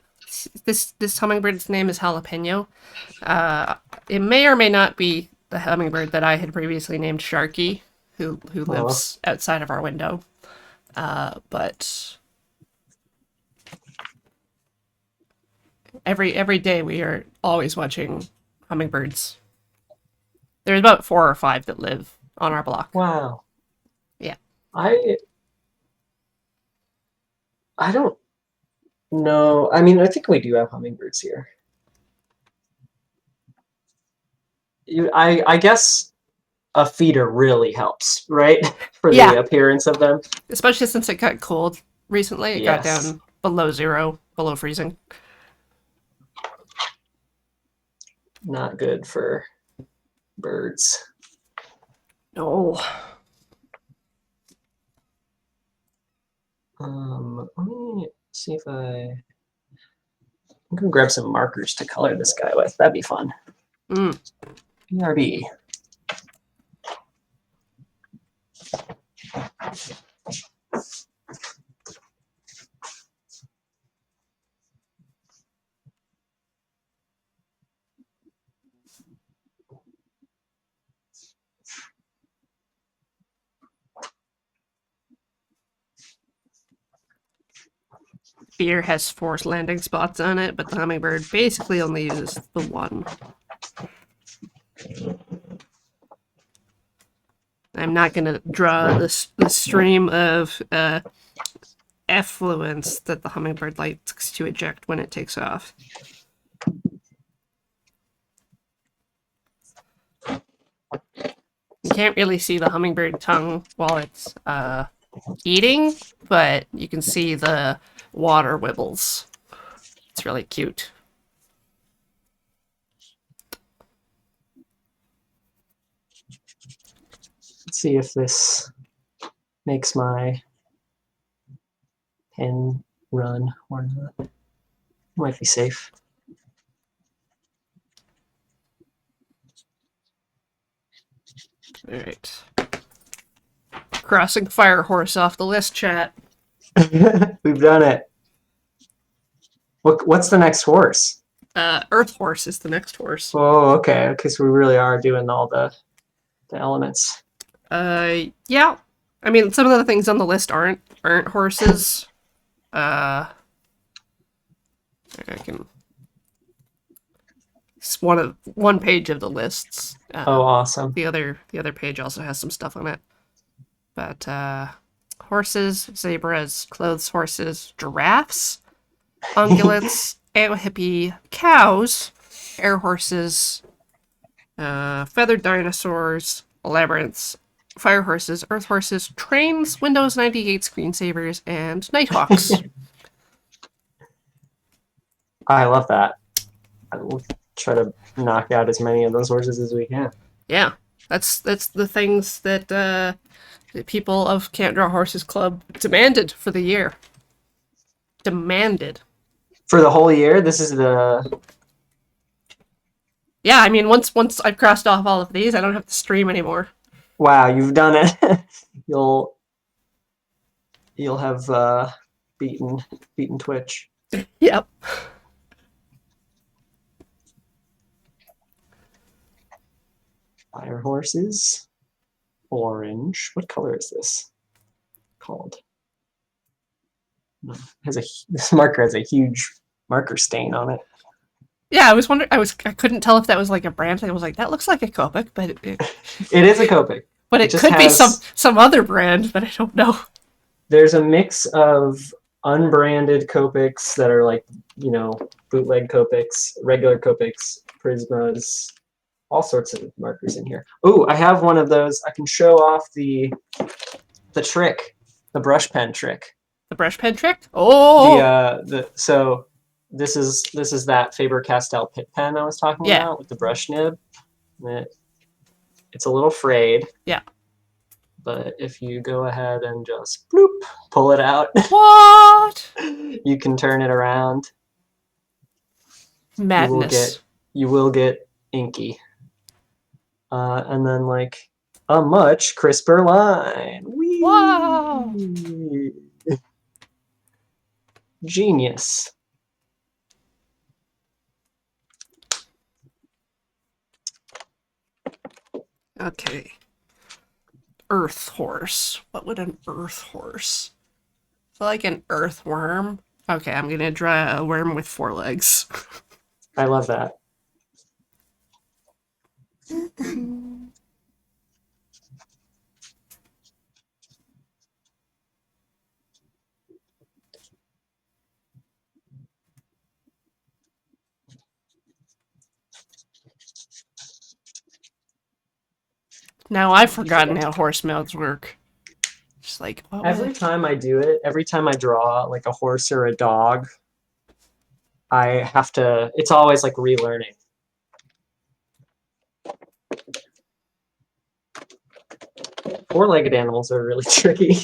This hummingbird's name is Jalapeno. It may or may not be the hummingbird that I had previously named Sharky, who Aw. lives outside of our window. But every day we are always watching hummingbirds. There's about 4 or 5 that live on our block. Wow. Yeah. I don't know. I mean, I think we do have hummingbirds here. I guess a feeder really helps, right? For the Yeah. appearance of them. Especially since it got cold recently. It got Yes. down below 0, below freezing. Not good for birds. No. Let me see if I'm gonna grab some markers to color this guy with. That'd be fun. Mm. BRB. sphere has 4 landing spots on it, but the hummingbird basically only uses the one. I'm not going to draw the stream of effluence that the hummingbird likes to eject when it takes off. You can't really see the hummingbird tongue while it's eating, but you can see the water wibbles. It's really cute. Let's see if this makes my pen run or not. Might be safe. All right. Crossing Firehorse off the list, chat. We've done it. What's the next horse? Earth Horse is the next horse. Oh, okay. Because we really are doing all the elements. Yeah. I mean, some of the things on the list aren't horses. I can. It's one page of the lists. Oh, awesome. The other page also has some stuff on it. But horses, zebras, clothes horses, giraffes, ungulates, eohippie, cows, air horses, feathered dinosaurs, labyrinths, fire horses, earth horses, trains, Windows 98 screensavers, and nighthawks. I love that. We'll try to knock out as many of those horses as we can. Yeah, that's the things that the people of Can't Draw Horses Club demanded for the year. Demanded. For the whole year, this is the... Yeah, I mean, once I've crossed off all of these, I don't have to stream anymore. Wow, you've done it. You'll have beaten Twitch. Yep. Fire horses. Orange. What color is this called? This marker has a huge marker stain on it. Yeah, I was wondering. I couldn't tell if that was like a brand thing. I was like, that looks like a Copic, but It is a Copic. But it could be some other brand that I don't know. There's a mix of unbranded Copics that are like, you know, bootleg Copics, regular Copics, Prismas, all sorts of markers in here. Ooh, I have one of those. I can show off the trick, the brush pen trick. The brush pen trick? Oh. So this is that Faber-Castell Pitt pen I was talking about with the brush nib. It's a little frayed. Yeah. But if you go ahead and just bloop, pull it out. What? You can turn it around. Madness. You will get inky. And then like a much crisper line. Whee! Wow. Genius. Okay. Earth horse. What would an earth horse? So like an earthworm. Okay, I'm gonna draw a worm with 4 legs. I love that. Now I've forgotten how horse mouths work. Just like every time I do it, every time I draw like a horse or a dog, I have to. It's always like relearning. Four-legged animals are really tricky.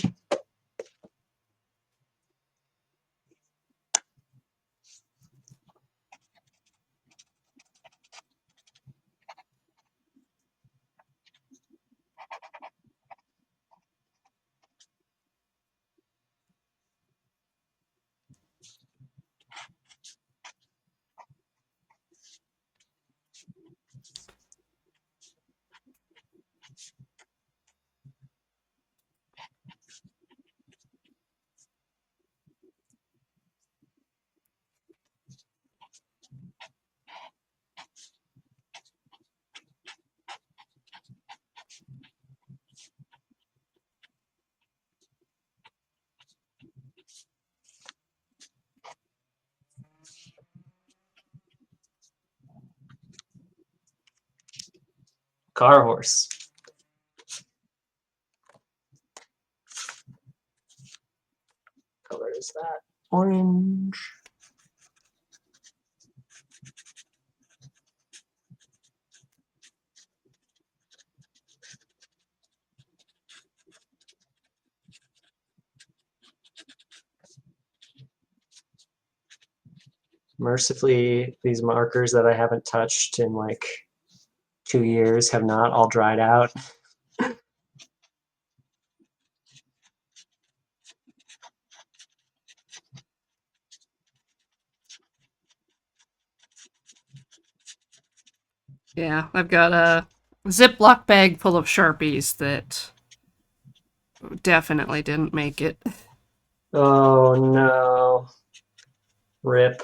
Car horse. Color is that? Orange. Mercifully, these markers that I haven't touched in like 2 years have not all dried out. Yeah, I've got a Ziploc bag full of Sharpies that definitely didn't make it. Oh no. Rip.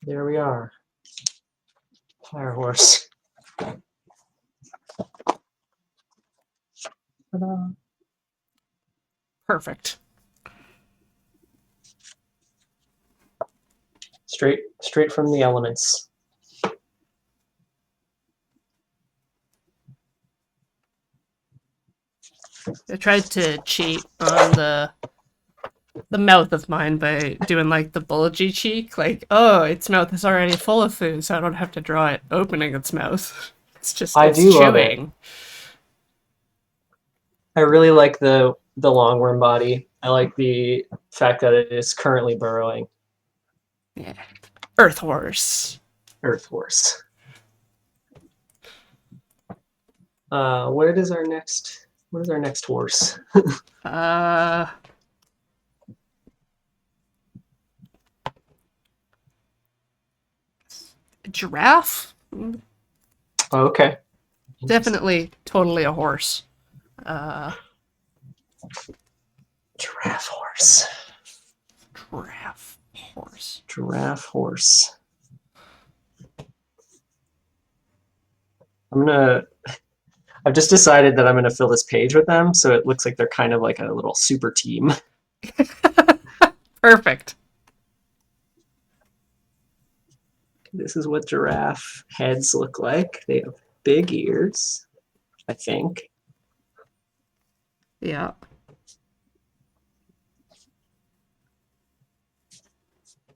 There we are. Fire horse. Ta-da. Perfect. Straight from the elements. I tried to cheat on the mouth of mine by doing like the bulgy cheek, like, oh, its mouth is already full of food, so I don't have to draw it opening its mouth. I It's do love it. chewing. I really like the longworm body. I like the fact that it is currently burrowing. Yeah. Earth horse. Earth horse. What is our next horse? Uh Giraffe? Oh, okay. Definitely totally a horse. Giraffe horse. Giraffe horse. Giraffe horse. I've just decided that I'm gonna fill this page with them, so it looks like they're kind of like a little super team. Perfect. This is what giraffe heads look like. They have big ears, I think. Yeah.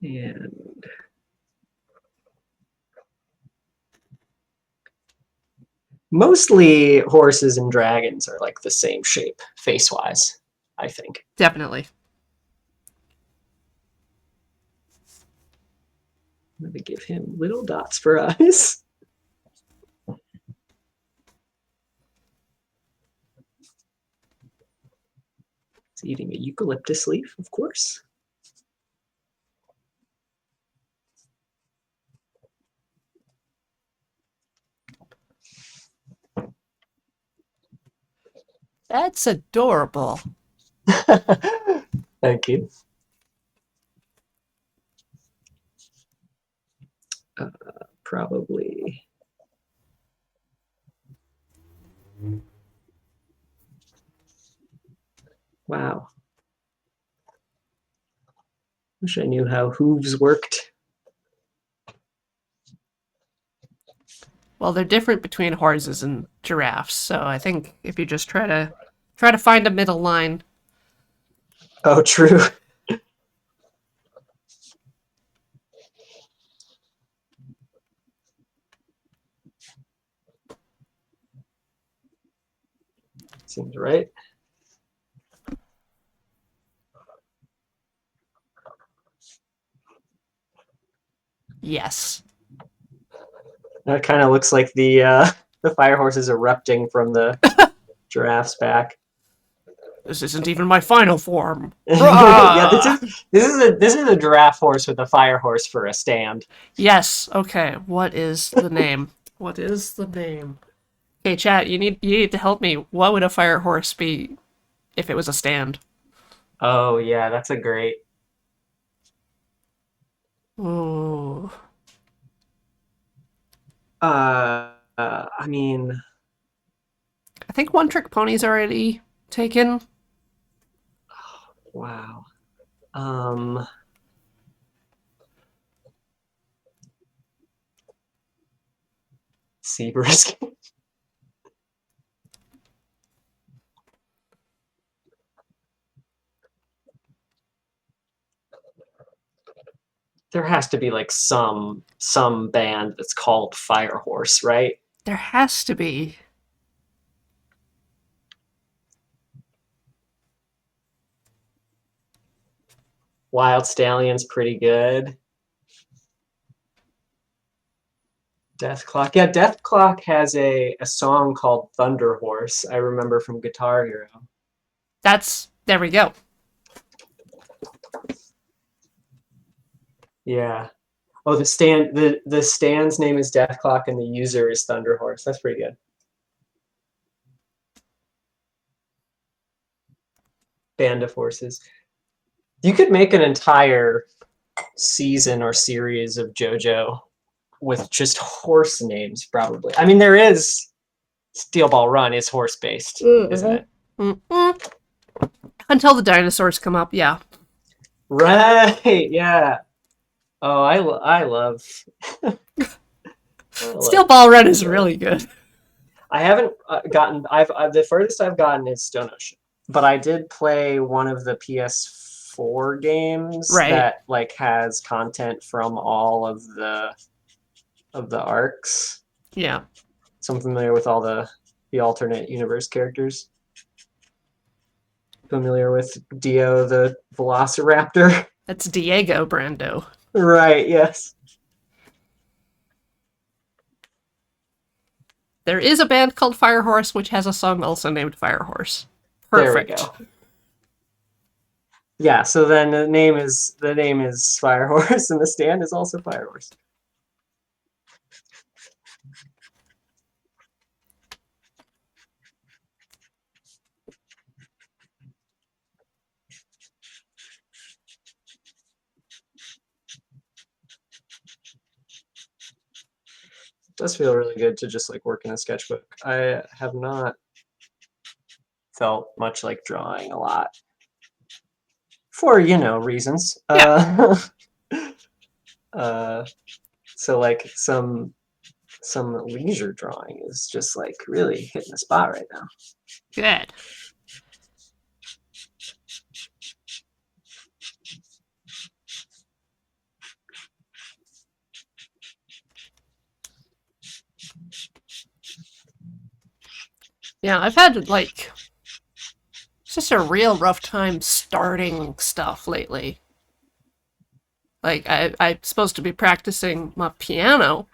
And mostly horses and dragons are like the same shape, face-wise, I think. Definitely. I'm gonna give him little dots for eyes. He's eating a eucalyptus leaf, of course. That's adorable. Thank you. Probably. Wow. Wish I knew how hooves worked. Well, they're different between horses and giraffes, so I think if you just try to find a middle line, Oh, true. Seems right. Yes. That kind of looks like the fire horse is erupting from the giraffe's back. This isn't even my final form. Yeah, this is a giraffe horse with a fire horse for a stand. Yes. Okay. What is the name? What is the name? Okay, chat. You need to help me. What would a fire horse be if it was a stand? Oh yeah, that's a great. Ooh. I mean, I think One Trick Pony's already taken. wow. Um, Seabrisket. There has to be like some band that's called Fire Horse, right? There has to be. Wild Stallion's pretty good. Death Clock. Yeah, Death Clock has a song called Thunder Horse. I remember from Guitar Hero. There we go. Yeah. Oh, the stand's name is Death Clock and the user is Thunder Horse. That's pretty good. Band of Horses. You could make an entire season or series of JoJo with just horse names, probably. I mean, there is Steel Ball Run is horse based, isn't it? Mm-mm. Until the dinosaurs come up, yeah. Right. Yeah. Oh, I love. Steel Ball Run is really good. I haven't gotten. The furthest I've gotten is Stone Ocean, but I did play one of the PS4 games Right. that like has content from all of the arcs. Yeah. So I'm familiar with all the alternate universe characters. Familiar with Dio the Velociraptor. That's Diego Brando. Right. Yes. There is a band called Fire Horse, which has a song also named Fire Horse. Perfect. There we go. Yeah, so then the name is Fire Horse, and the stand is also Fire Horse. It does feel really good to just like work in a sketchbook. I have not felt much like drawing a lot for reasons. Yeah. So like some leisure drawing is just like really hitting the spot right now. Good. Yeah, I've had like it's just a real rough time starting stuff lately. Like I'm supposed to be practicing my piano,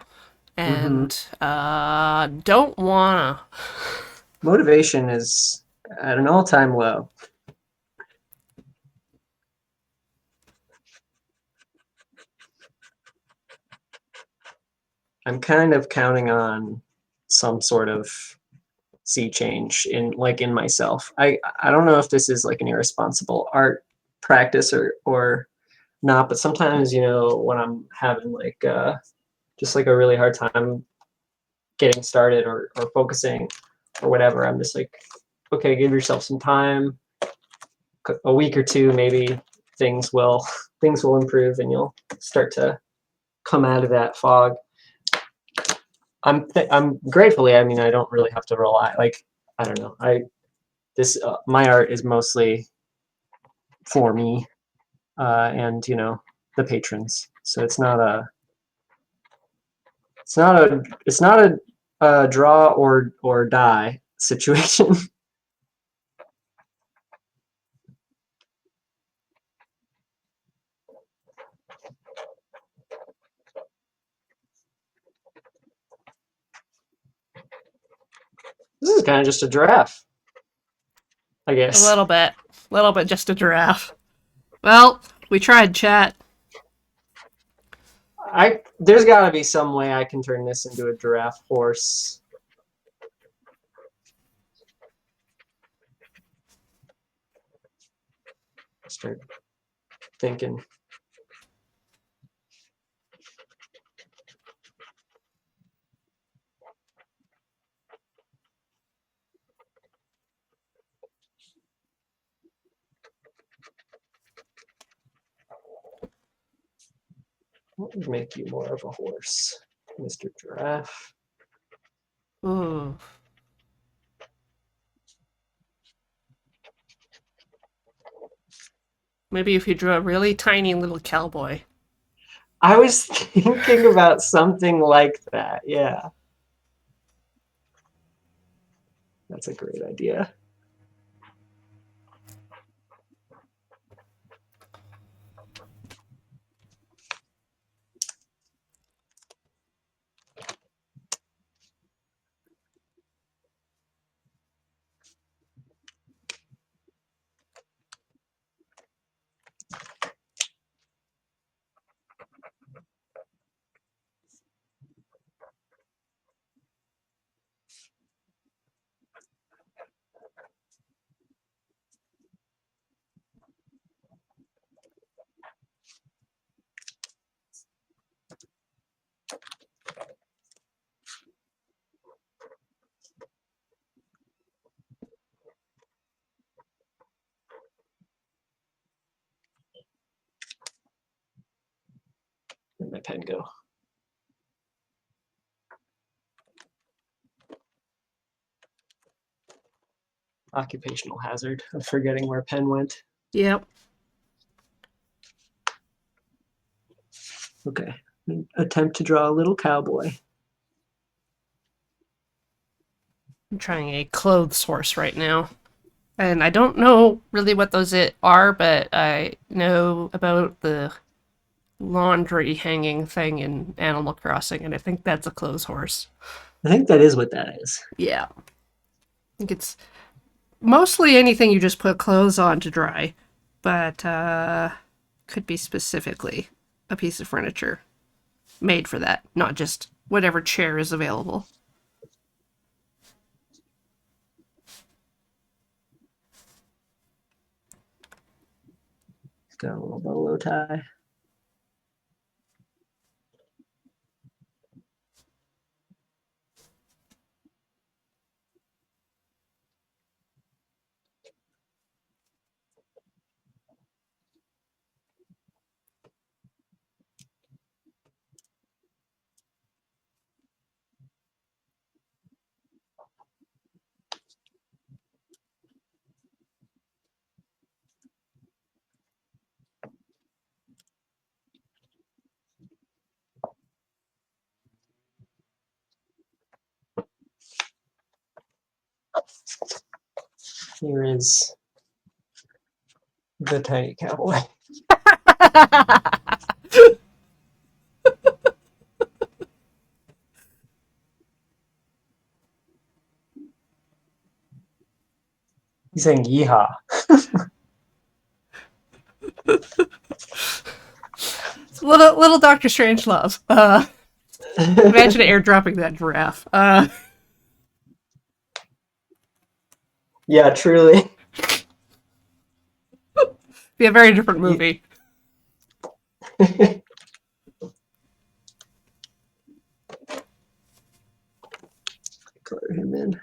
and don't wanna. Motivation is at an all-time low. I'm kind of counting on some sort of sea change in myself. I don't know if this is like an irresponsible art practice or not, but sometimes when I'm having like just like a really hard time getting started or focusing or whatever, I'm just like, okay, give yourself some time, a week or two, maybe things will improve and you'll start to come out of that fog. I'm gratefully. I mean, I don't really have to rely. Like, I don't know. My art is mostly for me, and the patrons. So it's not a draw or die situation. This is kind of just a giraffe, I A guess. little bit, just a giraffe. Well, we tried, chat. There's got to be some way I can turn this into a giraffe horse. Start thinking. What would make you more of a horse, Mr. Giraffe? Ooh. Maybe if you drew a really tiny little cowboy. I was thinking about something like that. Yeah. That's a great idea. Where'd my pen go? Occupational hazard of forgetting where pen went. Yep. Okay. Attempt to draw a little cowboy. I'm trying a clothes horse right now. And I don't know really what those are, but I know about the laundry hanging thing in Animal Crossing, and I think that's a clothes horse. I think that is what that is. Yeah. I think it's mostly anything you just put clothes on to dry, but could be specifically a piece of furniture made for that, not just whatever chair is available. It's got a little bolo tie. Here is the tiny cowboy. He's saying yeehaw. It's little Doctor Strangelove. Imagine airdropping that giraffe. Yeah, truly. Be a very different movie. Color him in.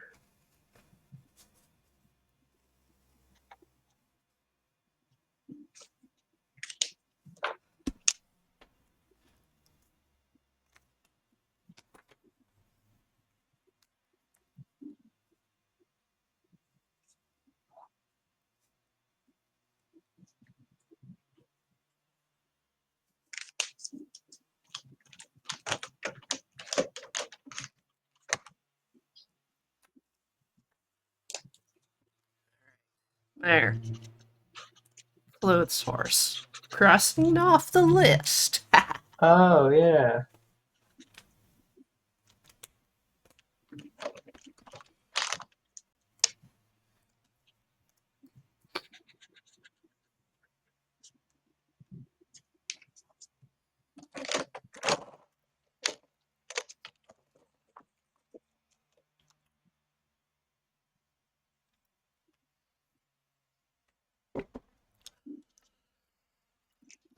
There. Clothes horse. Crossing off the list. Oh, yeah.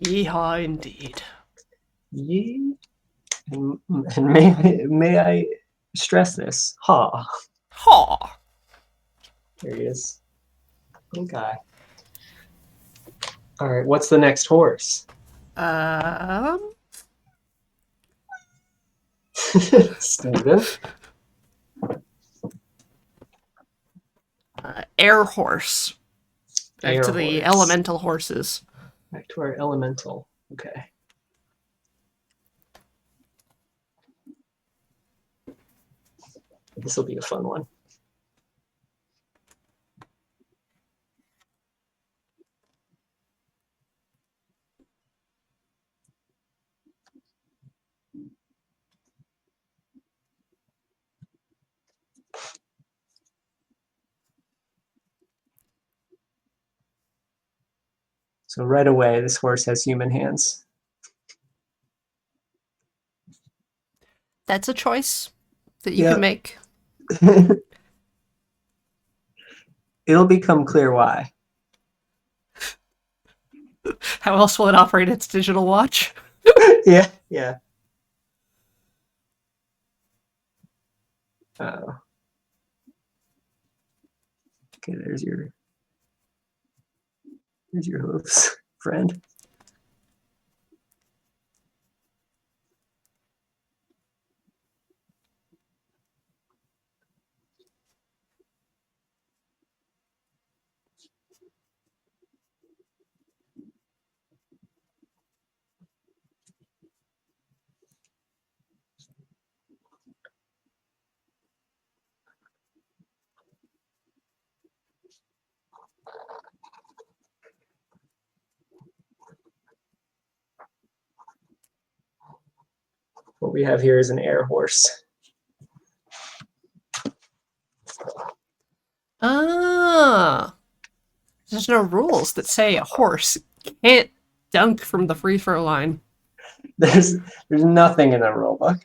Yeehaw, indeed. Yeah. And may I stress this? Ha. Haw. There he is. Little guy. All right, what's the next horse? Steven. Air horse. Back Air to the horse. elemental horses. Back to our elemental. Okay. This will be a fun one. So right away, this horse has human hands. That's a choice that you Yep. can make. It'll become clear why. How else will it operate its digital watch? Yeah, yeah. Okay, there's your hooves, friend. What we have here is an air horse. Ah. There's no rules that say a horse can't dunk from the free throw line. There's nothing in the rule book.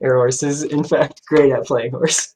Air horse is, in fact, great at playing horse.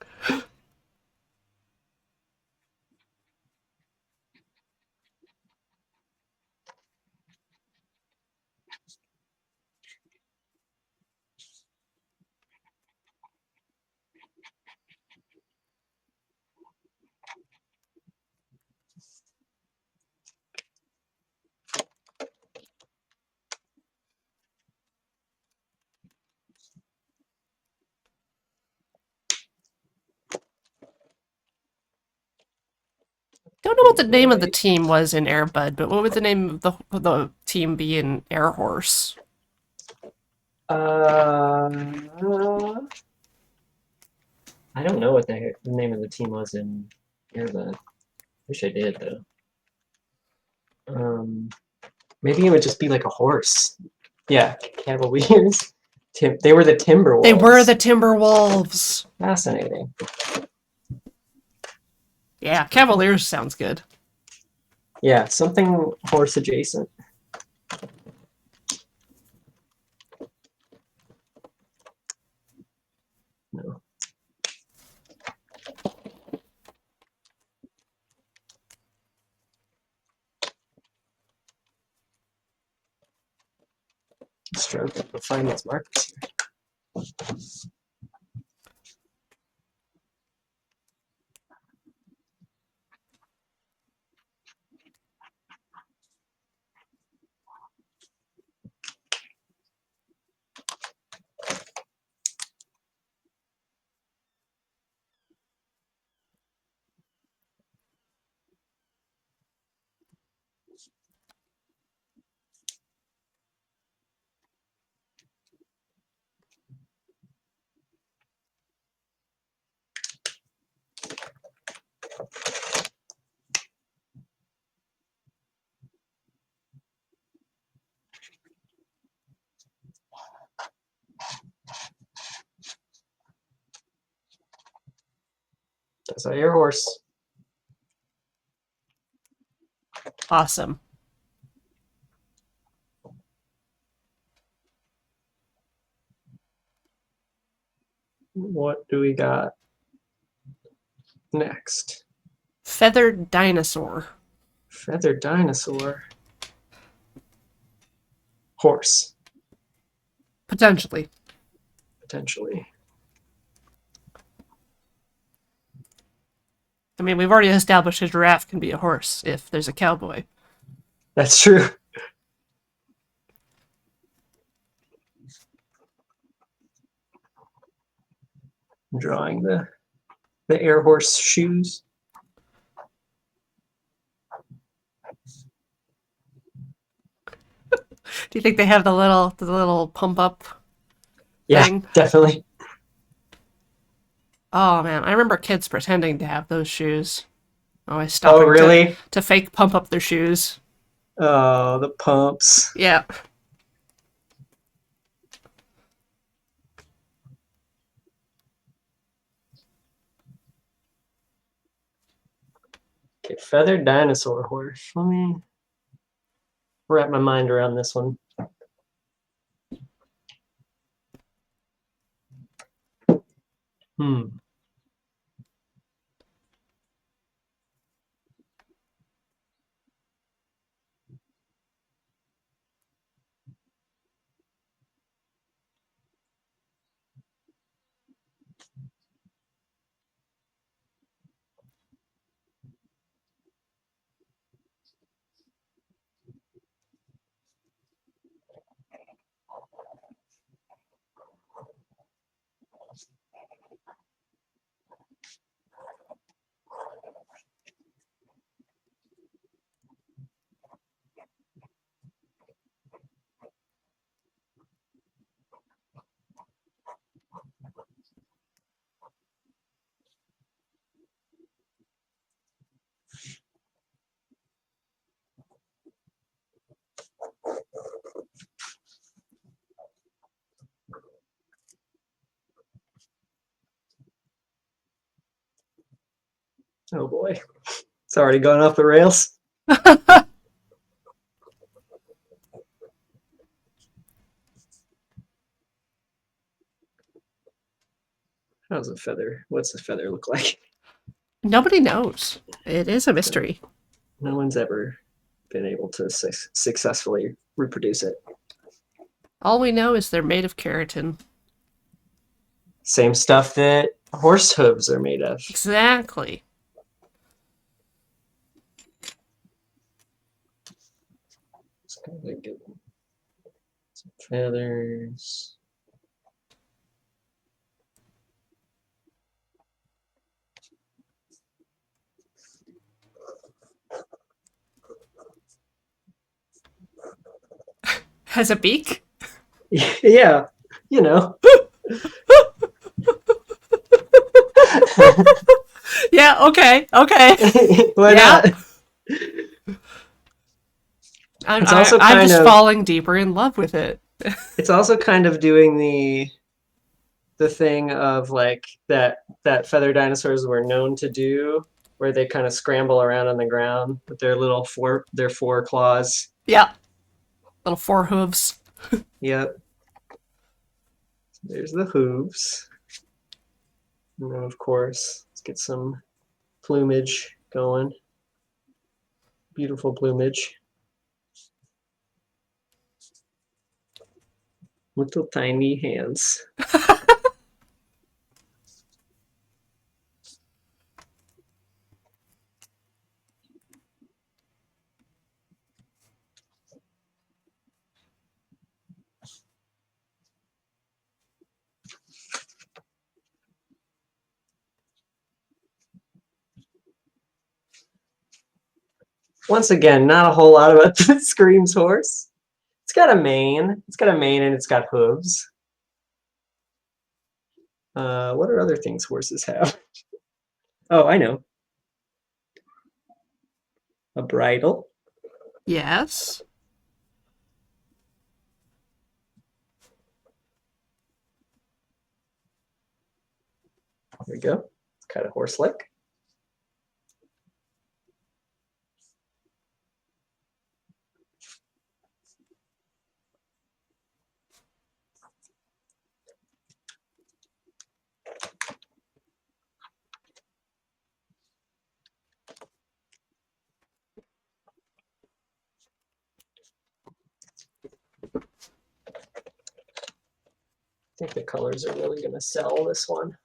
Don't know what the name of the team was in Airbud, but what would the name of the team be in Air Horse? I don't know what the name of the team was in Airbud. Wish I did though. Maybe it would just be like a horse. Yeah, Cavaliers. They were the Timberwolves. They were the Timberwolves. Fascinating. Yeah, Cavaliers sounds good. Yeah, something horse adjacent. No. Struggling to find these markers here. I saw your horse. Awesome. What do we got next? Feathered dinosaur. Feathered dinosaur. Horse, Potentially. potentially. I mean, we've already established a giraffe can be a horse if there's a cowboy. That's true. I'm drawing the air horse shoes. Do you think they have the little pump up Yeah, thing? definitely. Oh man, I remember kids pretending to have those shoes. Always Oh, stopping really? to fake pump up their shoes. Oh, the pumps. Yeah. Okay, feathered dinosaur horse. Let me wrap my mind around this one. Hmm. Oh boy. It's already gone off the rails. How's a feather? What's a feather look like? Nobody knows. It is a mystery. No one's ever been able to successfully reproduce it. All we know is they're made of keratin. Same stuff that horse hooves are made of. Exactly. It's kind of good. Some feathers. Has a beak? Yeah, you know. Yeah, okay, okay. Why Yeah. not? It's I'm also kind just of falling deeper in love with it. it's also kind of doing the thing of like that feather dinosaurs were known to do, where they kind of scramble around on the ground with their little four claws. Yeah. Little four hooves. Yep. There's the hooves. And then of course, let's get some plumage going. Beautiful plumage. Little tiny hands. Once again, not a whole lot about Scream's horse. It's got a mane. It's got a mane and it's got hooves. What are other things horses have? Oh, I know. A bridle. Yes. There we go. It's kind of horse-like. think the colors are really going to sell this one.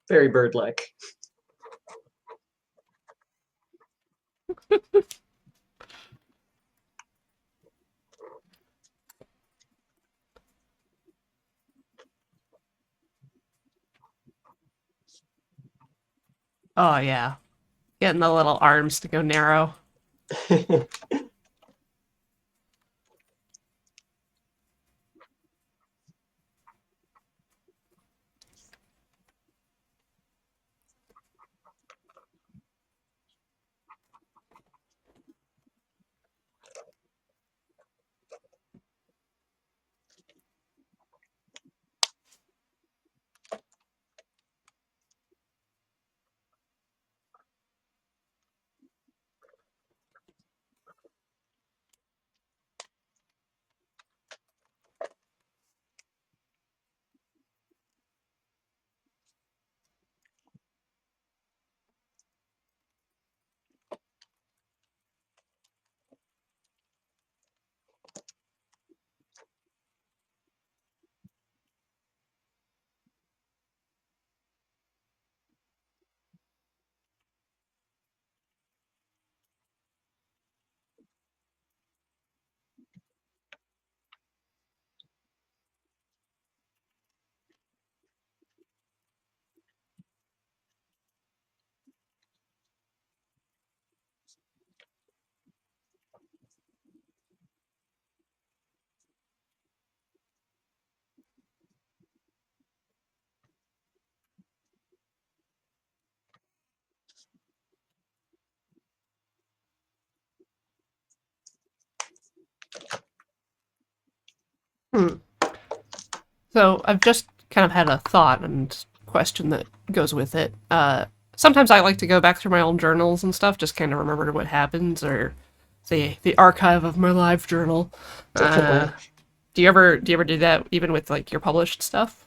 Very bird-like. Oh yeah, getting the little arms to go narrow. Hmm. So I've just kind of had a thought and question that goes with it. Sometimes I like to go back through my old journals and stuff, just kind of remember what happens, or the archive of my live journal. Definitely. Do you ever do that even with like your published stuff?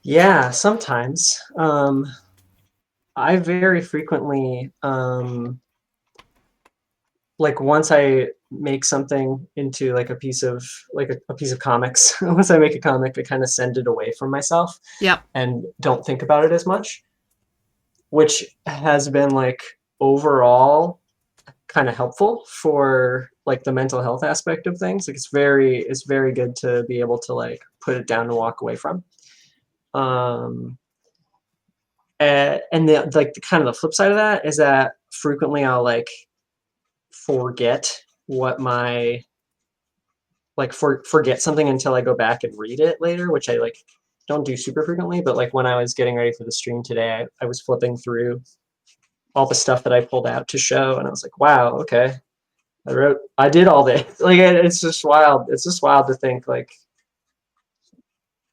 Yeah, sometimes. I very frequently, like once I make something into like a piece of a piece of comics, once I make a comic, I kind of send it away from myself Yep. and don't think about it as much, which has been like overall kind of helpful for like the mental health aspect of things. Like it's very good to be able to like put it down and walk away from. Um, and the like the kind of the flip side of that is that frequently I'll like forget what my forget something until I go back and read it later, which I like don't do super frequently. But like when I was getting ready for the stream today, I was flipping through all the stuff that I pulled out to show, and I was like, wow, okay, I did all this. Like it's just wild. It's just wild to think like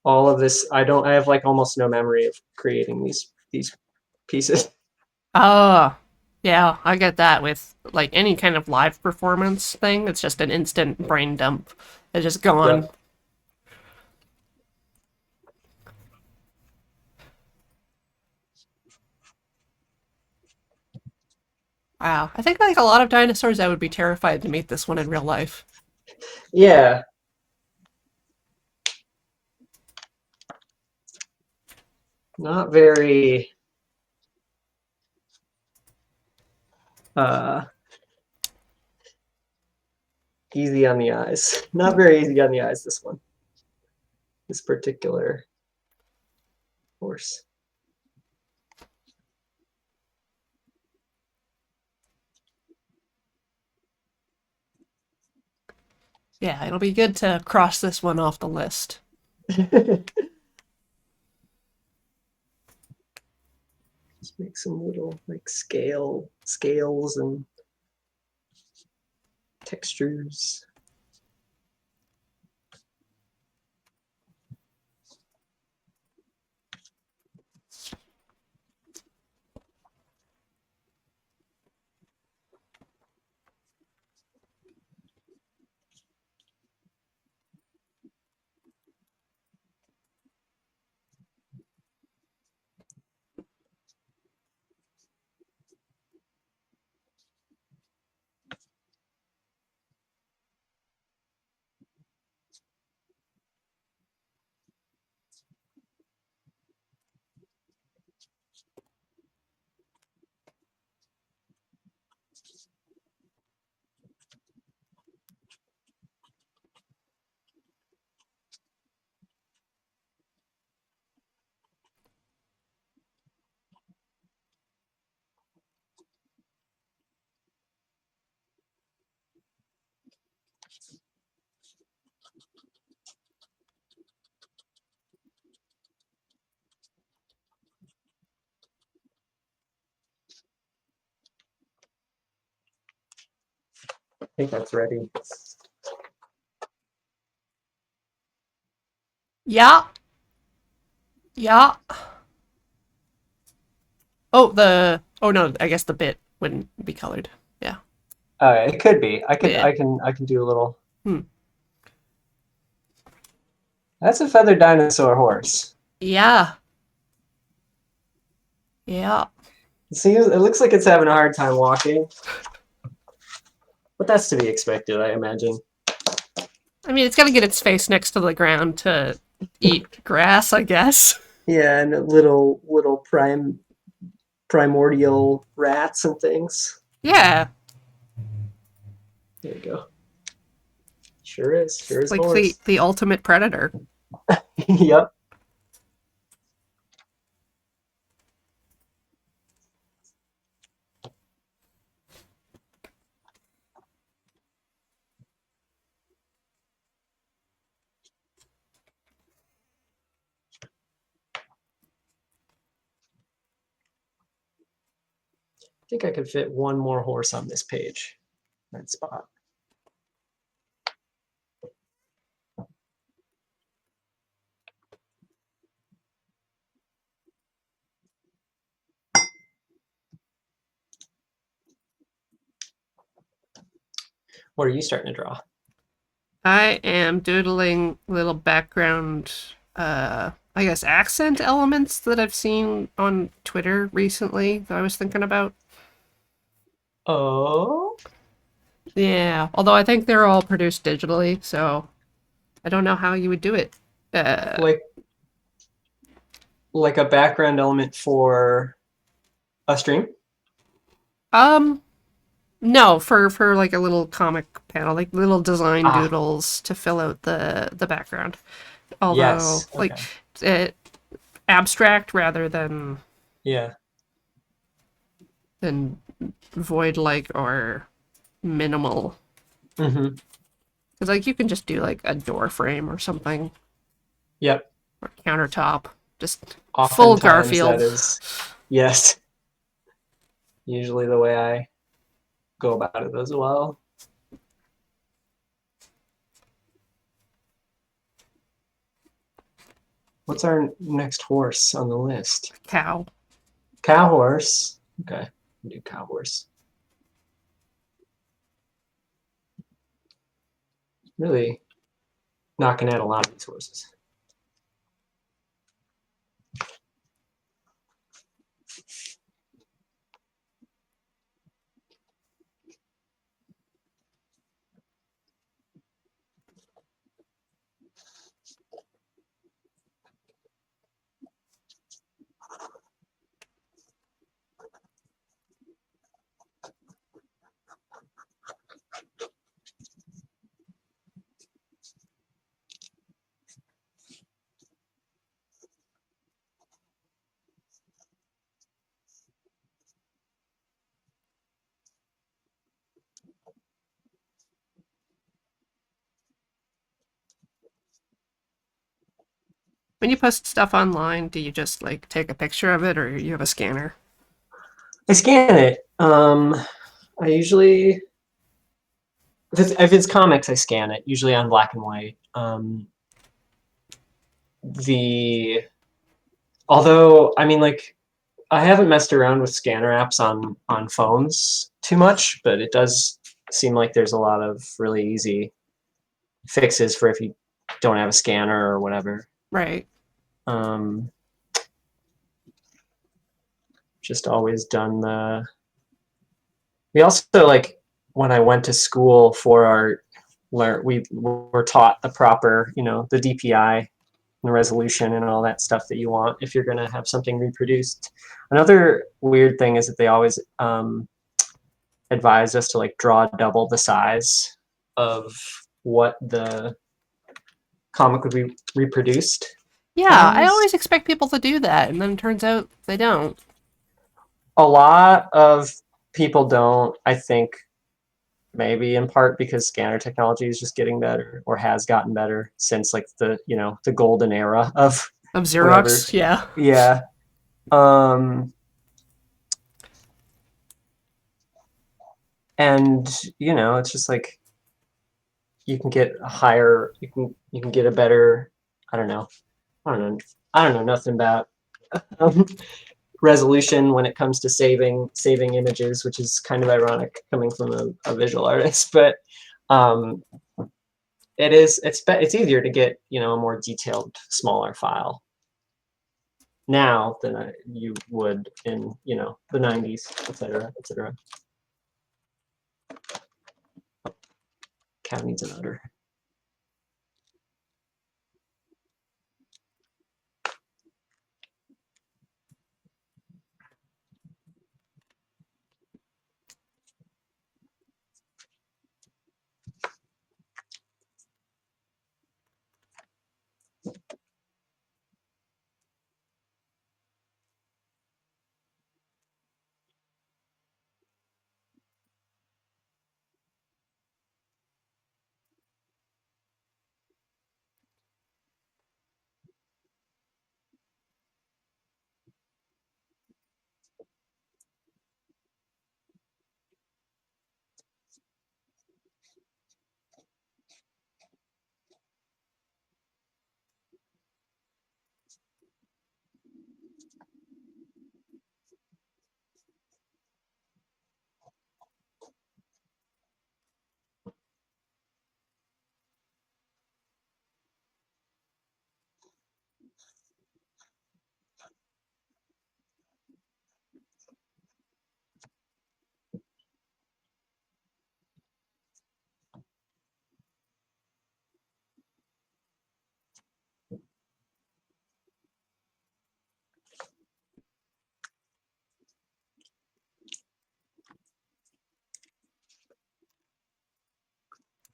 all of this. I have like almost no memory of creating these pieces. Oh, yeah, I get that with like any kind of live performance thing. It's just an instant brain dump. It's just gone. Yep. Wow. I think like a lot of dinosaurs, I would be terrified to meet this one in real life. Yeah, not very uh, easy on the eyes. Not very easy on the eyes, this one. This particular horse. Yeah, it'll be good to cross this one off the list. Just make some little like scales and textures. I think that's ready. Yeah. Yeah. Oh no, I guess the bit wouldn't be colored. Yeah. It could be. Yeah. I can do a little. Hmm. That's a feathered dinosaur horse. Yeah. Yeah. See, it looks like it's having a hard time walking, but that's to be expected, I imagine. I mean, it's got to get its face next to the ground to eat grass, I guess. Yeah, and little primordial rats and things. Yeah. There you go. Sure is. Sure is a Like the horse. the ultimate predator. Yep. I think I could fit one more horse on this page. That spot. What are you starting to draw? I am doodling little background I guess accent elements that I've seen on Twitter recently that I was thinking about. Oh, Yeah, although I think they're all produced digitally, so I don't know how you would do it. Uh, like a background element for a stream? um, no, for like a little comic panel, like little design Ah, doodles to fill out the background. Although, yes. like, Okay. uh, abstract rather Yeah. than void like or minimal. Mm-hmm. Because like you can just do like a door frame or something Yep. or countertop, just full Oftentimes that Garfield. is, yes, usually the way I go about it as well. What's our next horse on the list? Cow. Cow horse. Okay, we'll do cow horse. Really knocking out a lot of these horses. When you post stuff online, do you just like take a picture of it or you have a scanner? I scan it. I usually, if it's comics, I scan it, usually on black and white. The Although, I mean, like, I haven't messed around with scanner apps on phones too much, but it does seem like there's a lot of really easy fixes for if you don't have a scanner or whatever. Right. Um, just always done the. We also, like, when I went to school for art, we were taught the proper, the DPI and the resolution and all that stuff that you want if you're going to have something reproduced. Another weird thing is that they always advised us to like draw double the size of what the comic would be reproduced Yeah, I as. always expect people to do that, and then it turns out they don't. A lot of people don't, I think, maybe in part because scanner technology is just getting better or has gotten better since like the golden era of Of whatever. Xerox, yeah. Yeah. Um and it's just like you can get a higher you can get a better I don't know. I don't know. I don't know nothing about um, resolution when it comes to saving images, which is kind of ironic coming from a visual artist, but um it's easier to get a more detailed smaller file now than you would in the 90s, etc., etc. Cat needs an udder.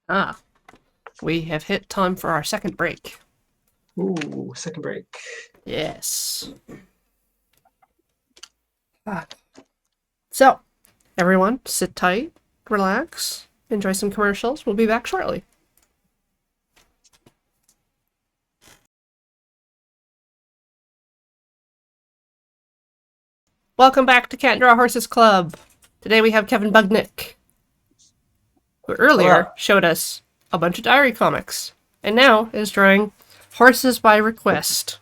Ah, we have hit time for our second break. Ooh, second break. Yes. Ah. So, everyone, sit tight, relax, enjoy some commercials. We'll be back shortly. Welcome back to Can't Draw Horses Club. Today we have Kevin Bugnick, who earlier showed us a bunch of diary comics, and now is drawing Horses by Request.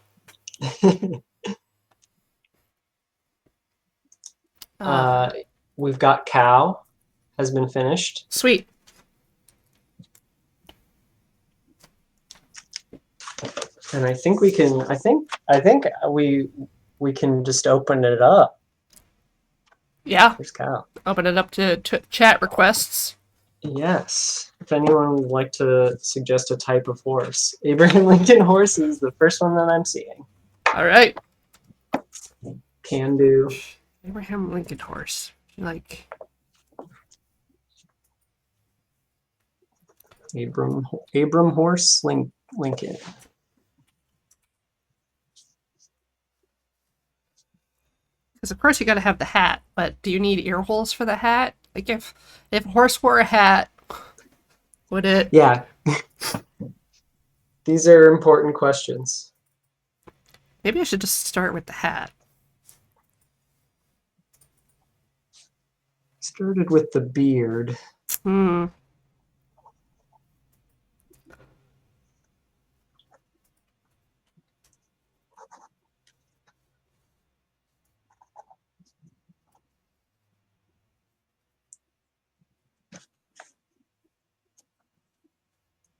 We've got Cow has been finished. Sweet. And I think we can. I think we can just open it up. Yeah. There's Cow. Open it up to chat requests. Yes. If anyone would like to suggest a type of horse, Abraham Lincoln horse is the first one that I'm seeing. All right. Can do. Abraham Lincoln horse. Like Abram horse Lincoln. Because of course you got to have the hat, but do you need ear holes for the hat? Like if a horse wore a hat, would it? Yeah, these are important questions. Maybe I should just start with the hat. Started with the beard. Hmm.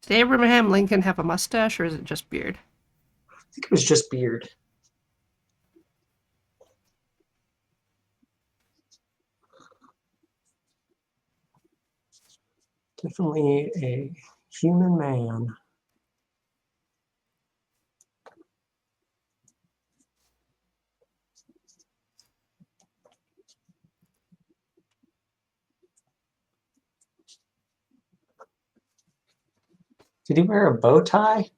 Did Abraham Lincoln have a mustache, or is it just beard? I think it was just beard. Definitely a human man. Did he wear a bow tie?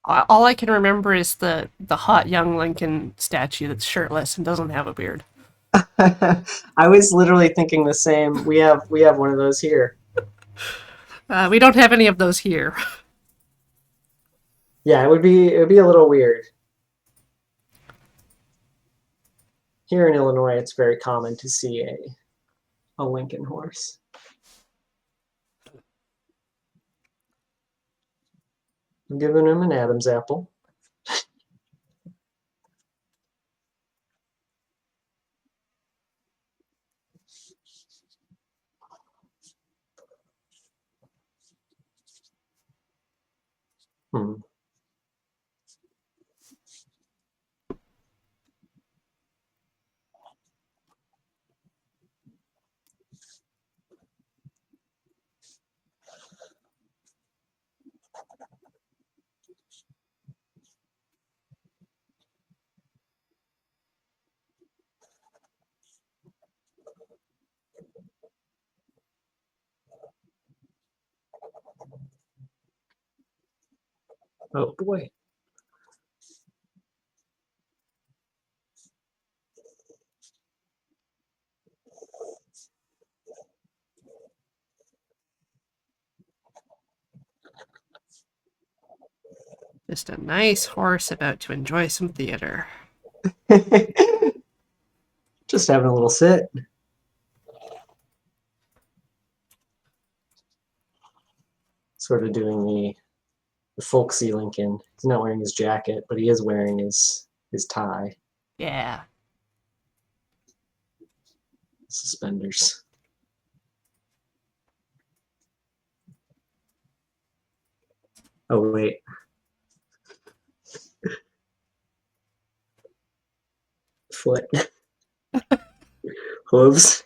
All I can remember is the hot young Lincoln statue that's shirtless and doesn't have a beard. I was literally thinking the same. We have one of those here. We don't have any of those here. Yeah, it would be a little weird. Here in Illinois, it's very common to see a Lincoln horse. I'm giving him an Adam's apple. Hmm. Oh boy. Just a nice horse about to enjoy some theater. Just having a little sit. Sort of doing the folksy Lincoln. He's not wearing his jacket, but he is wearing his tie, Yeah. suspenders. Oh wait. Foot. Hooves.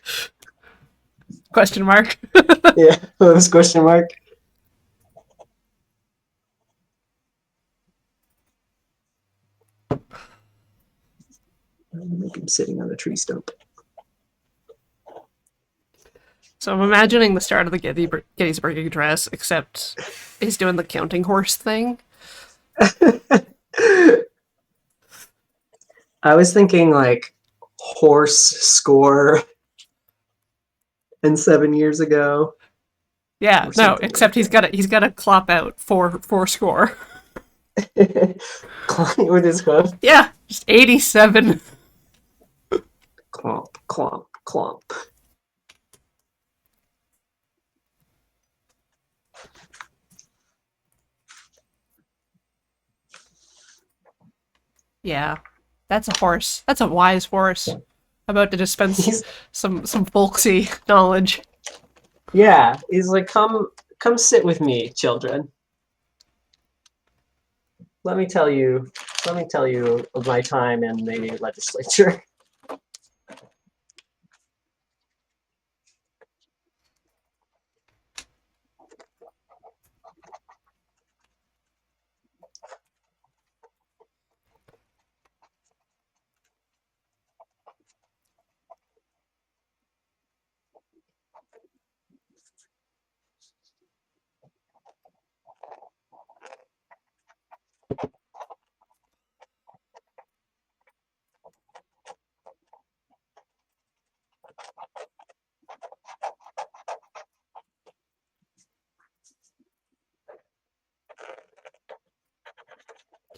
Question mark. Yeah, hooves question mark. Make him sitting on a tree stump. So I'm imagining the start of the Gettysburg Address, except he's doing the counting horse thing. I was thinking like horse score and 7 years ago Yeah, or no, something except like he's got to clop out four score. that. Clawing with his hoof. Yeah, just 87. Clomp, clomp, clomp. Yeah, that's a horse. That's a wise horse. About to dispense He's some folksy knowledge. yeah, he's like, come sit with me, children. Let me tell you of my time in the legislature.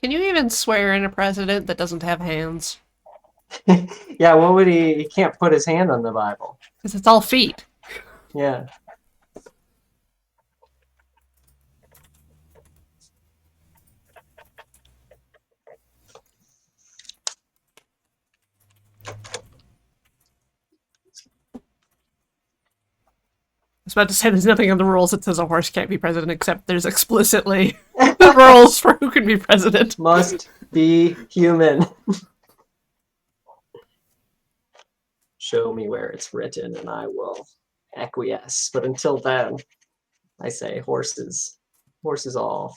Can you even swear in a president that doesn't have hands? Yeah, what would he can't put his hand on the Bible. Because it's all feet. Yeah. I was about to say there's nothing in the rules that says a horse can't be president, except there's explicitly rules for who can be president. Must be human. Show me where it's written and I will acquiesce. But until then, I say horses. Horses all.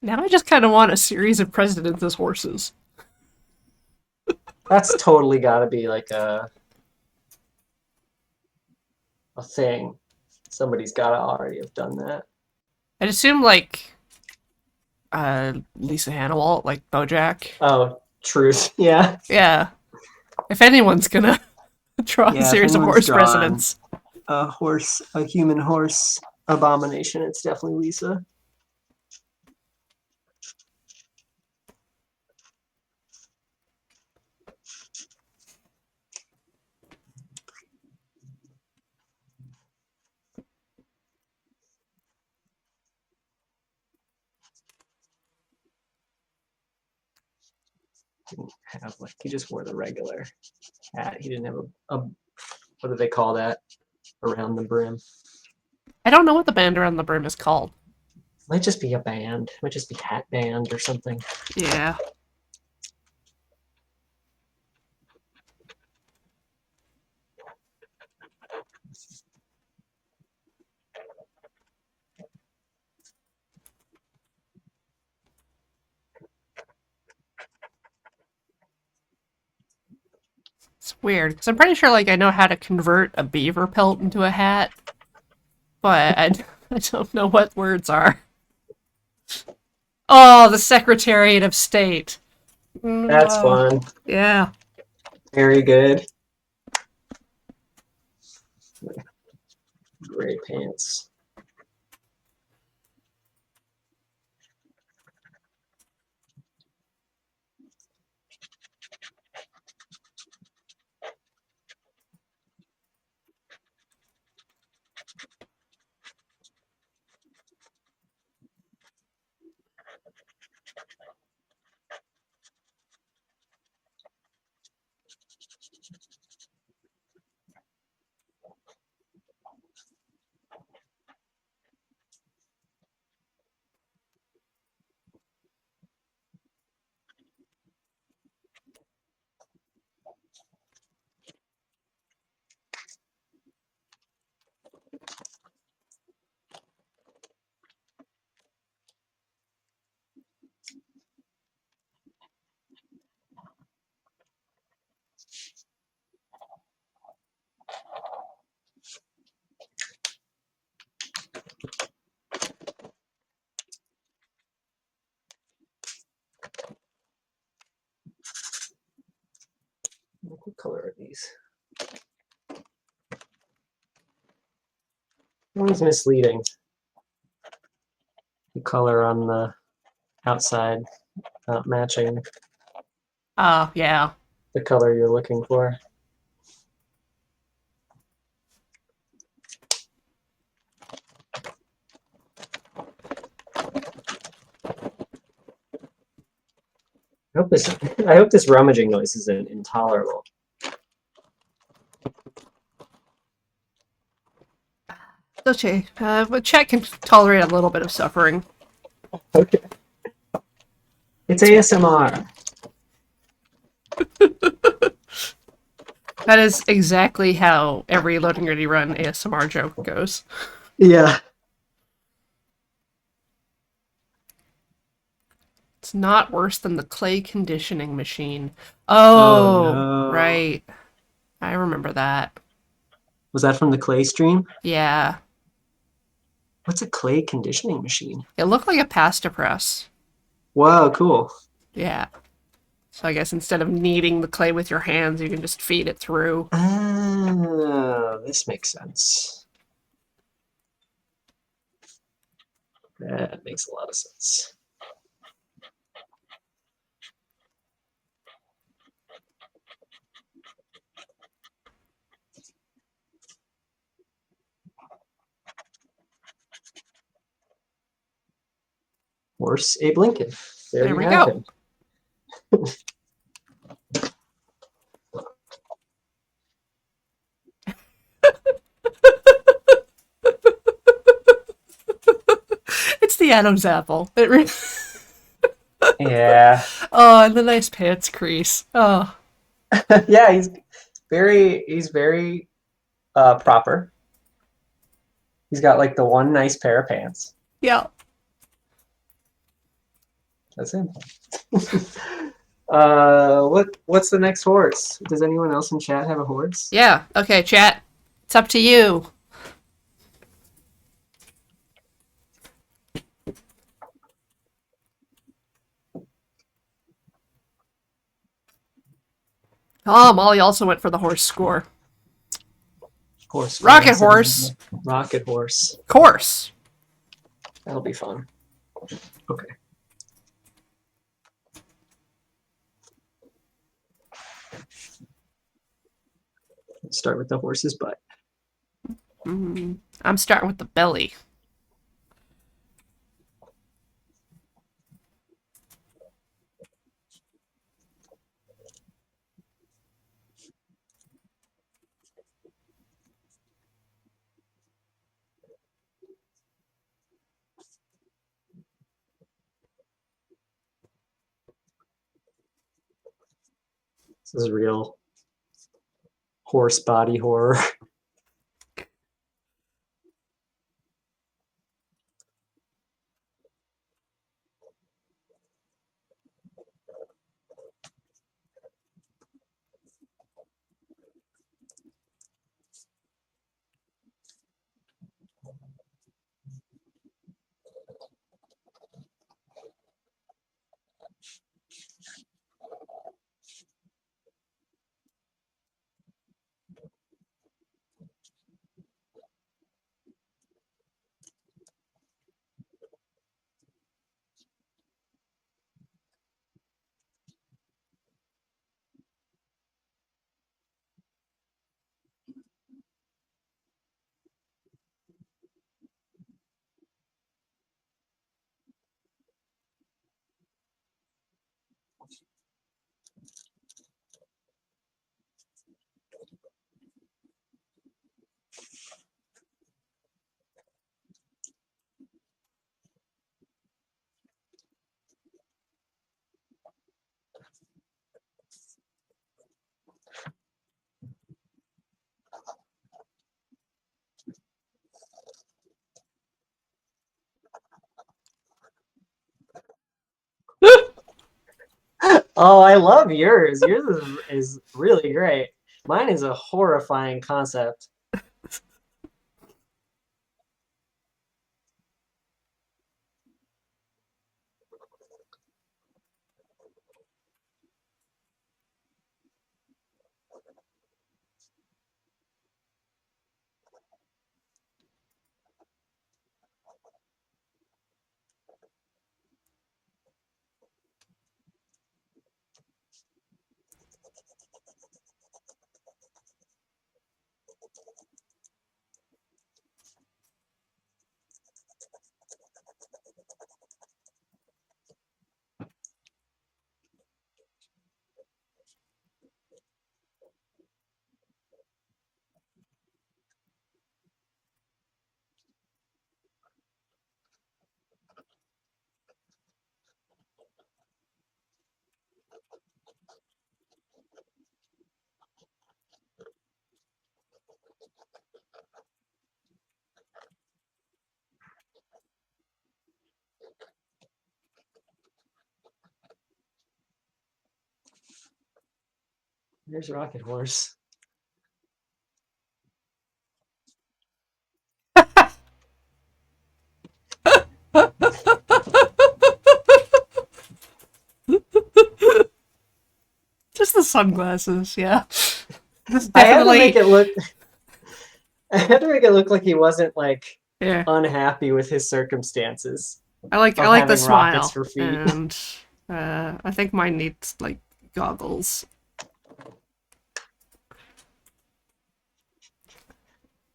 Now I just kind of want a series of presidents as horses. That's totally got to be like a thing. Somebody's got to already have done that. I'd assume like Lisa Hannawalt, like BoJack. Oh, truth. Yeah. Yeah. If anyone's gonna draw a series of horse presidents. A human horse abomination, it's definitely Lisa. Didn't have like he just wore the regular hat. He didn't have a what do they call that around the brim? I don't know what the band around the brim is called. Might just be a band. Might just be hat band or something. Yeah. It's weird, because I'm pretty sure like I know how to convert a beaver pelt into a hat, but I don't know what words are. Oh, the Secretariat of State. That's fun. Yeah. Very good. Gray pants. What color are these? One's misleading. The color on the outside not matching Yeah. the color you're looking for. I hope this rummaging noise isn't intolerable. Okay. But Chet can tolerate a little bit of suffering. Okay. It's ASMR. That is exactly how every Loading Ready Run ASMR joke goes. Yeah. It's not worse than the clay conditioning machine. Oh, no. right. I remember that. Was that from the clay stream? Yeah. What's a clay conditioning machine? It looked like a pasta press. Wow, cool. Yeah. So I guess instead of kneading the clay with your hands, you can just feed it through. Oh, this makes sense. That makes a lot of sense. Horse Abe Lincoln. There There you we have go. him. It's the Adam's apple. Yeah. Oh, and the nice pants crease. Oh, Yeah, he's very proper. He's got like the one nice pair of pants. yeah. That's him. What's the next horse? Does anyone else in chat have a horse? Yeah. Okay, chat. It's up to you. Oh, Molly also went for the horse score. Horse. Rocket horse. Rocket horse. Course. That'll be fun. Okay. Let's start with the horse's butt. I'm starting with the belly. This is real horse body horror. Oh, I love yours. Yours is really great. Mine is a horrifying concept. Here's Rocket Horse. Just the sunglasses, yeah. This I had to definitely. make it look. I had to make it look like he wasn't like Yeah. unhappy with his circumstances. I like of the having rockets smile, for feet. and I think mine needs like goggles.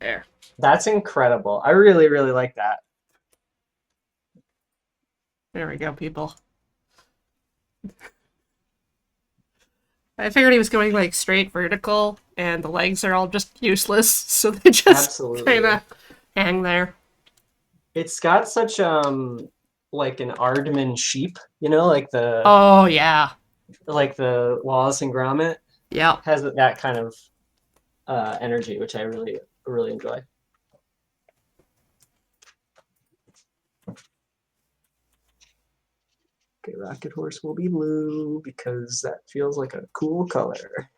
There. That's incredible. I really, really like that. There we go, people. I figured he was going like straight vertical, and the legs are all just useless, so they just kind Absolutely. of hang there. It's got such like an Aardman sheep, you know, Oh yeah, like the Wallace and Gromit yep. has that kind of energy, which I really, really enjoy. Okay, Rocket Horse will be blue because that feels like a cool color.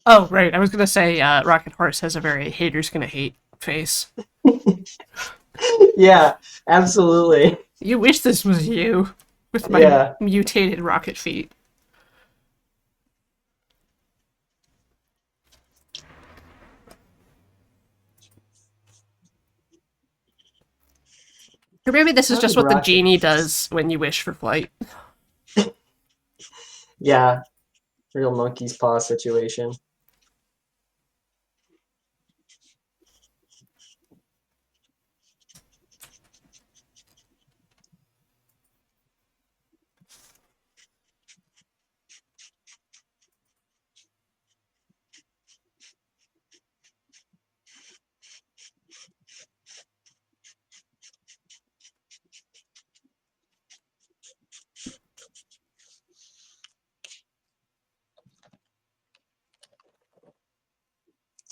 Oh right, I was gonna say Rocket Horse has a very haters gonna hate face. Yeah, absolutely. You wish this was you with my Yeah. mutated rocket feet. Or maybe this is How just did what the Rocket? genie does when you wish for flight. Yeah, real monkey's paw situation.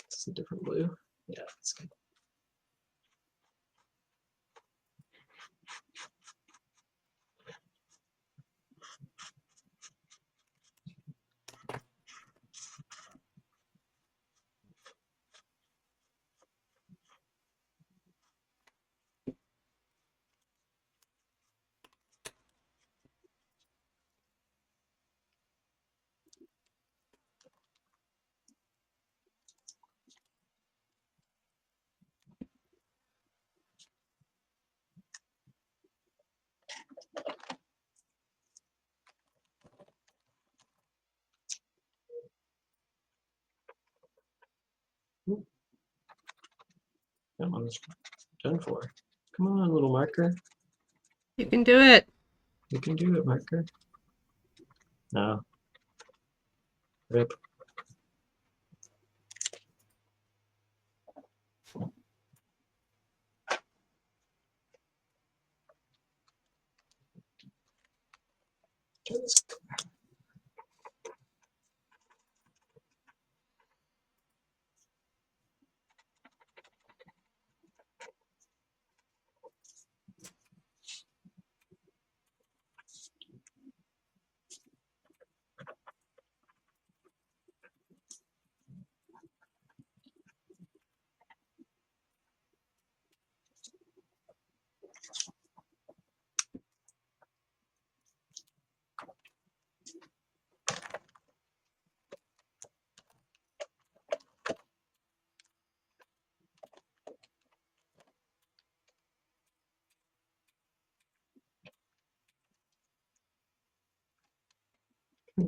This is a different blue. Yeah, that's good. That one's done for. Come on, little marker. You can do it. You can do it, marker. No. Rip.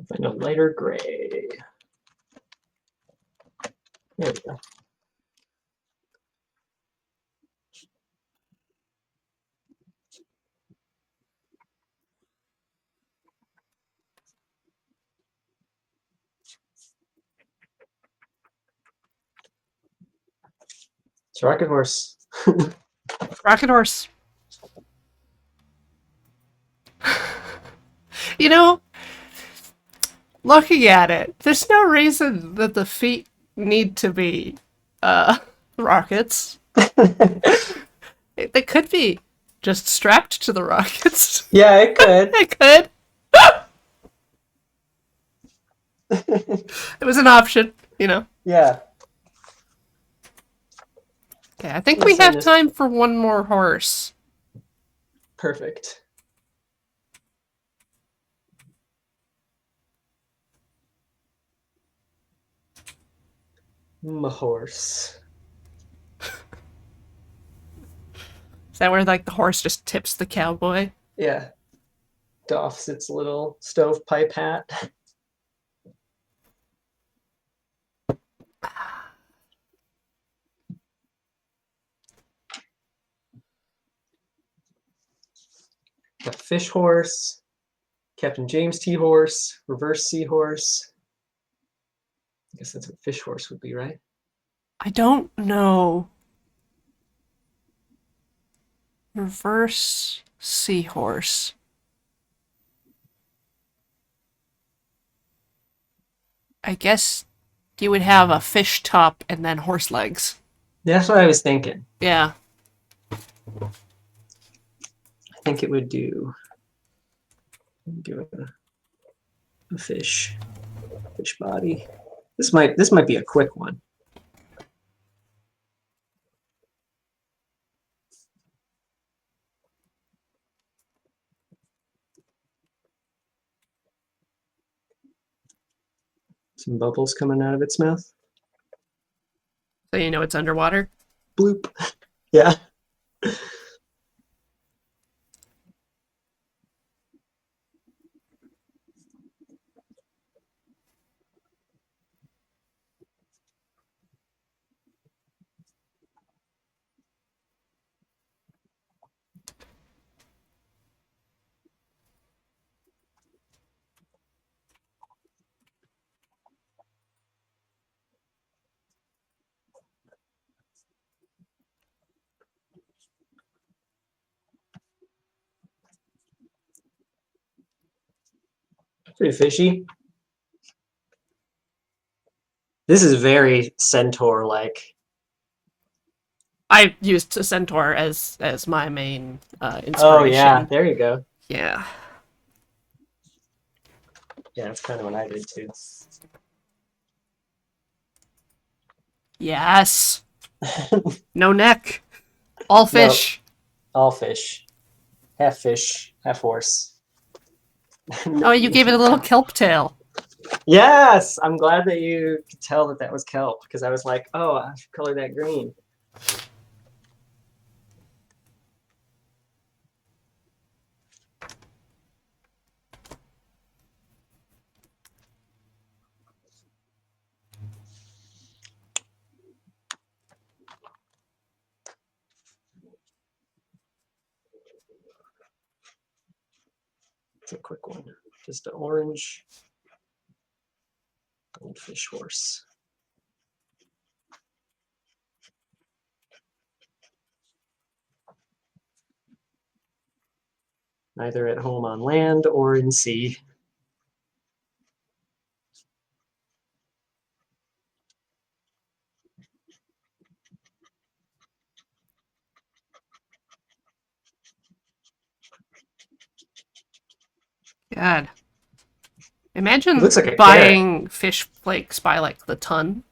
Find a lighter gray. There we go. It's Rocket Horse. Rocket Horse. You know, looking at it, there's no reason that the feet need to be rockets. They could be just strapped to the rockets. Yeah, it could. It could. It was an option, you know. Yeah. Okay, I think Let's we send have this- time for one more horse. Perfect. Horse. Is that where like the horse just tips the cowboy? Yeah. Doffs its little stovepipe hat. Got Fish Horse, Captain James T. Horse, Reverse Seahorse. I guess that's what Fish Horse would be, right? I don't know. Reverse seahorse. I guess you would have a fish top and then horse legs. That's what I was thinking. Yeah. I think it would do a fish body. This might be a quick one. Some bubbles coming out of its mouth. So you know it's underwater. Bloop. Yeah. Pretty fishy. This is very centaur-like. I used a centaur as my main inspiration. Oh yeah, there you go. Yeah. Yeah, that's kind of what I did too. Yes. No neck. All fish. All fish. Half horse. Oh, you gave it a little kelp tail. Yes, I'm glad that you could tell that that was kelp because I was like, oh, I should color that green. It's a quick one. Just an orange goldfish horse. Either at home on land or in sea. God. Imagine It looks like a buying fish flakes by like the ton.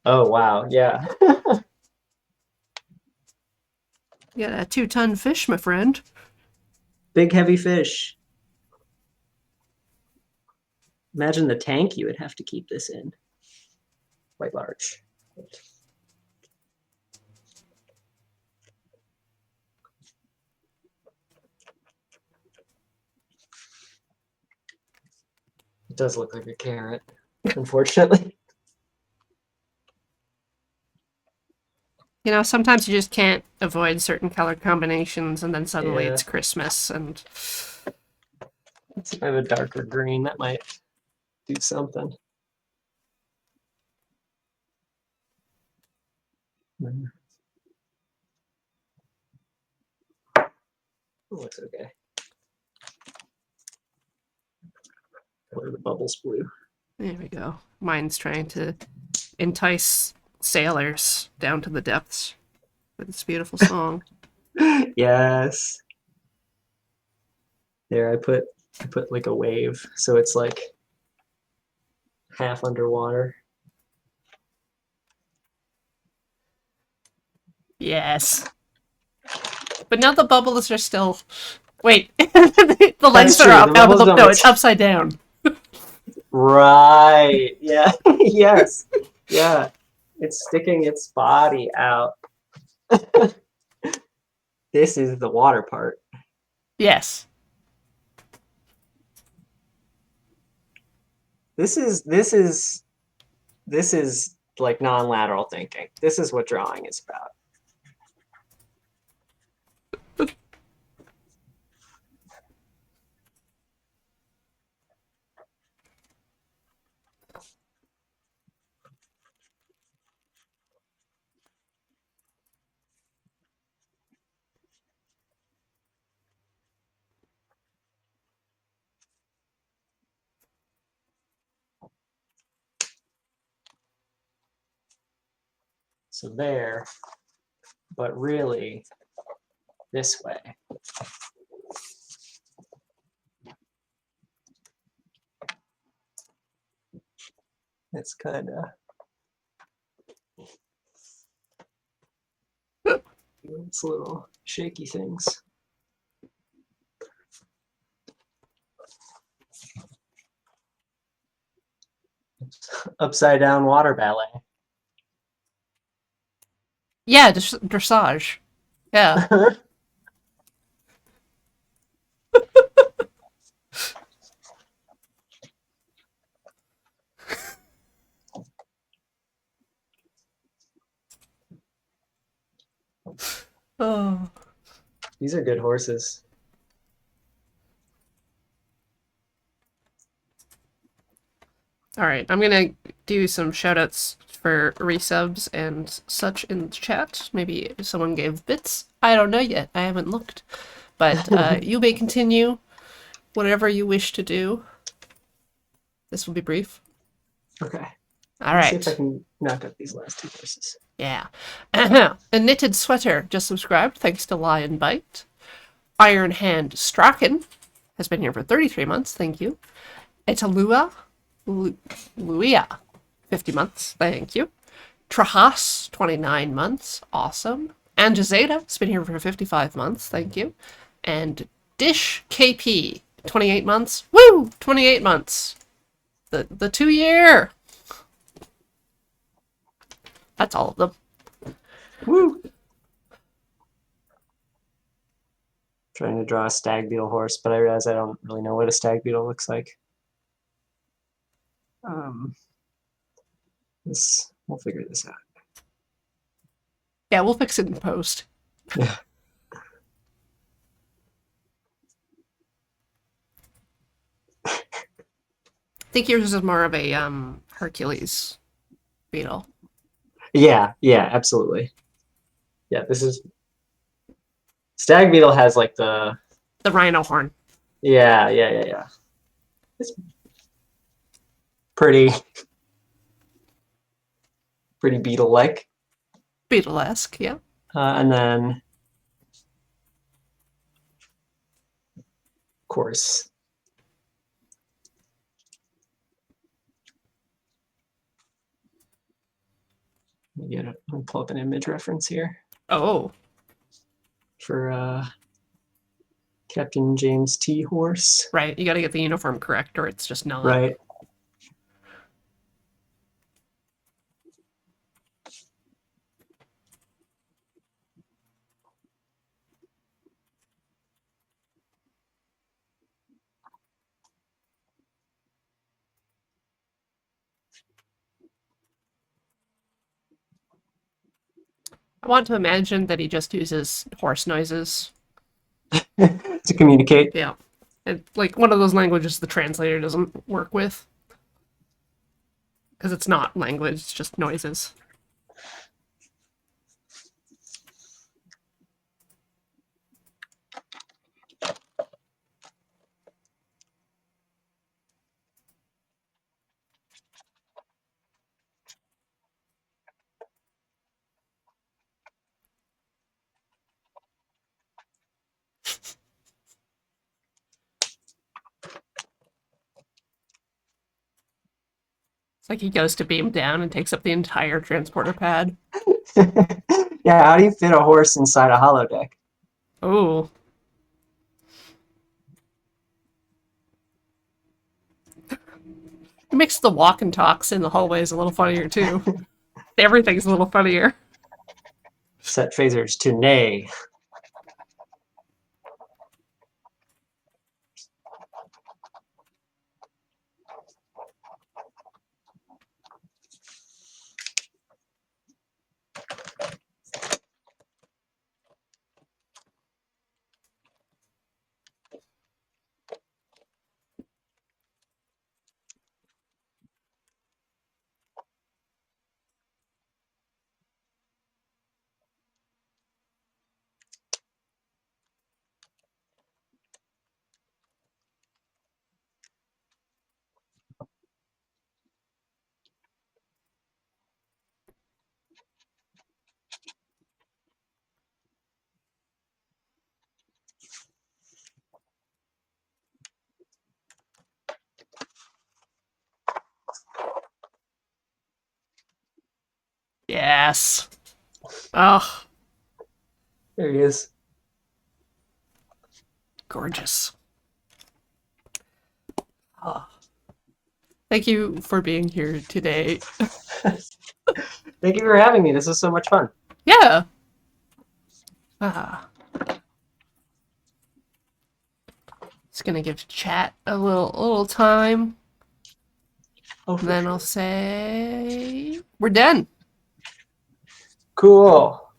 Oh wow, yeah. Yeah, a 2-ton fish, my friend. Big heavy fish. Imagine the tank you would have to keep this in. Quite large. It does look like a carrot, unfortunately. You know, sometimes you just can't avoid certain color combinations, and then suddenly Yeah. it's Christmas, and I have a darker green. That might do something. Looks okay. Where the bubbles blue. There we go. Mine's trying to entice sailors down to the depths with this beautiful song. Yes. There, I put like a wave, so it's like half underwater. Yes. But now the bubbles are still. Wait, the legs true, are up. the Out of bubbles the... don't No, make it's upside down. Right. Yeah. Yes. Yeah. It's sticking its body out. This is the water part. Yes. This is like non-lateral thinking. This is what drawing is about. So there, but really this way. It's kind of it's little shaky things. Upside down water ballet. Yeah, dressage. Yeah. Oh. These are good horses. All right, I'm gonna do some shoutouts for resubs and such in the chat. Maybe someone gave bits. I don't know yet. I haven't looked. But you may continue whatever you wish to do. This will be brief. Okay. All Let's see right. if I can knock out these last two horses. Yeah. A Knitted Sweater just subscribed, thanks to Lion Bite. Iron Hand Strachan has been here for 33 months, thank you. Etalua, Luia, 50 months, thank you. Trahas, 29 months, awesome. Anjazeta has been here for 55 months, thank you. And Dish KP, 28 months, woo, 28 months. The 2 year. That's all of them. Woo! Trying to draw a stag beetle horse, but I realize I don't really know what a stag beetle looks like. We'll figure this out. Yeah, we'll fix it in post. Yeah. I think yours is more of a Hercules beetle. Yeah, absolutely. Yeah, this is stag beetle has like the rhino horn. Yeah. It's pretty beetle-like. Beetle-esque, yeah. And then, of course, I'll pull up an image reference here. Oh. For Captain James T. Horse. Right, you gotta get the uniform correct or it's just not. Right. I want to imagine that he just uses horse noises. To communicate. Yeah. And, like, one of those languages the translator doesn't work with. Because it's not language, it's just noises. Like he goes to beam down and takes up the entire transporter pad. Yeah, how do you fit a horse inside a holodeck? Oh. It makes the walk and talks in the hallways a little funnier too. Everything's a little funnier. Set phasers to nay. Yes. Oh, There he is. gorgeous. Oh. Thank you for being here today. Thank you for having me. This was so much fun. Yeah. Ah. Just gonna give chat a little time. Oh, And then I'll say we're done. cool.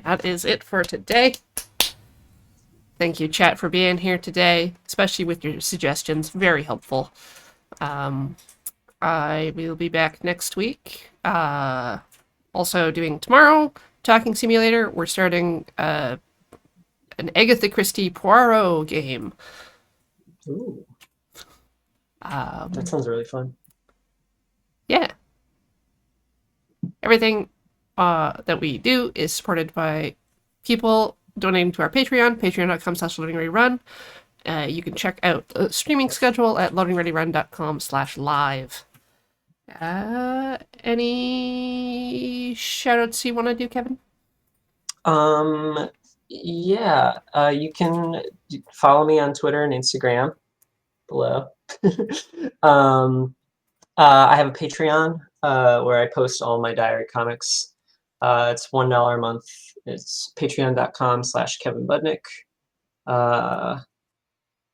That is it for today. Thank you, chat, for being here today, especially with your suggestions. Very helpful. I will be back next week. Also doing tomorrow, Talking Simulator. We're starting an Agatha Christie Poirot game. Ooh, that sounds really fun. Yeah. Everything that we do is supported by people donating to our Patreon, patreon.com/loadingreadyrun. You can check out the streaming schedule at loadingreadyrun.com/live. Any shoutouts you want to do, Kevin? Yeah, you can follow me on Twitter and Instagram below. I have a Patreon where I post all my diary comics. It's $1 a month. It's patreon.com/Kevin Budnick.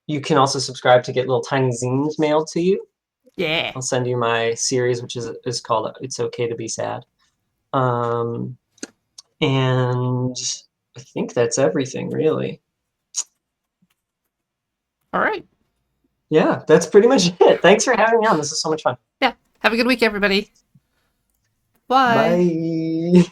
You can also subscribe to get little tiny zines mailed to you. Yeah. I'll send you my series, which is called It's Okay to Be Sad. And I think that's everything, really. All right. Yeah, that's pretty much it. Thanks for having me on. This is so much fun. Yeah. Have a good week, everybody. Bye. Bye.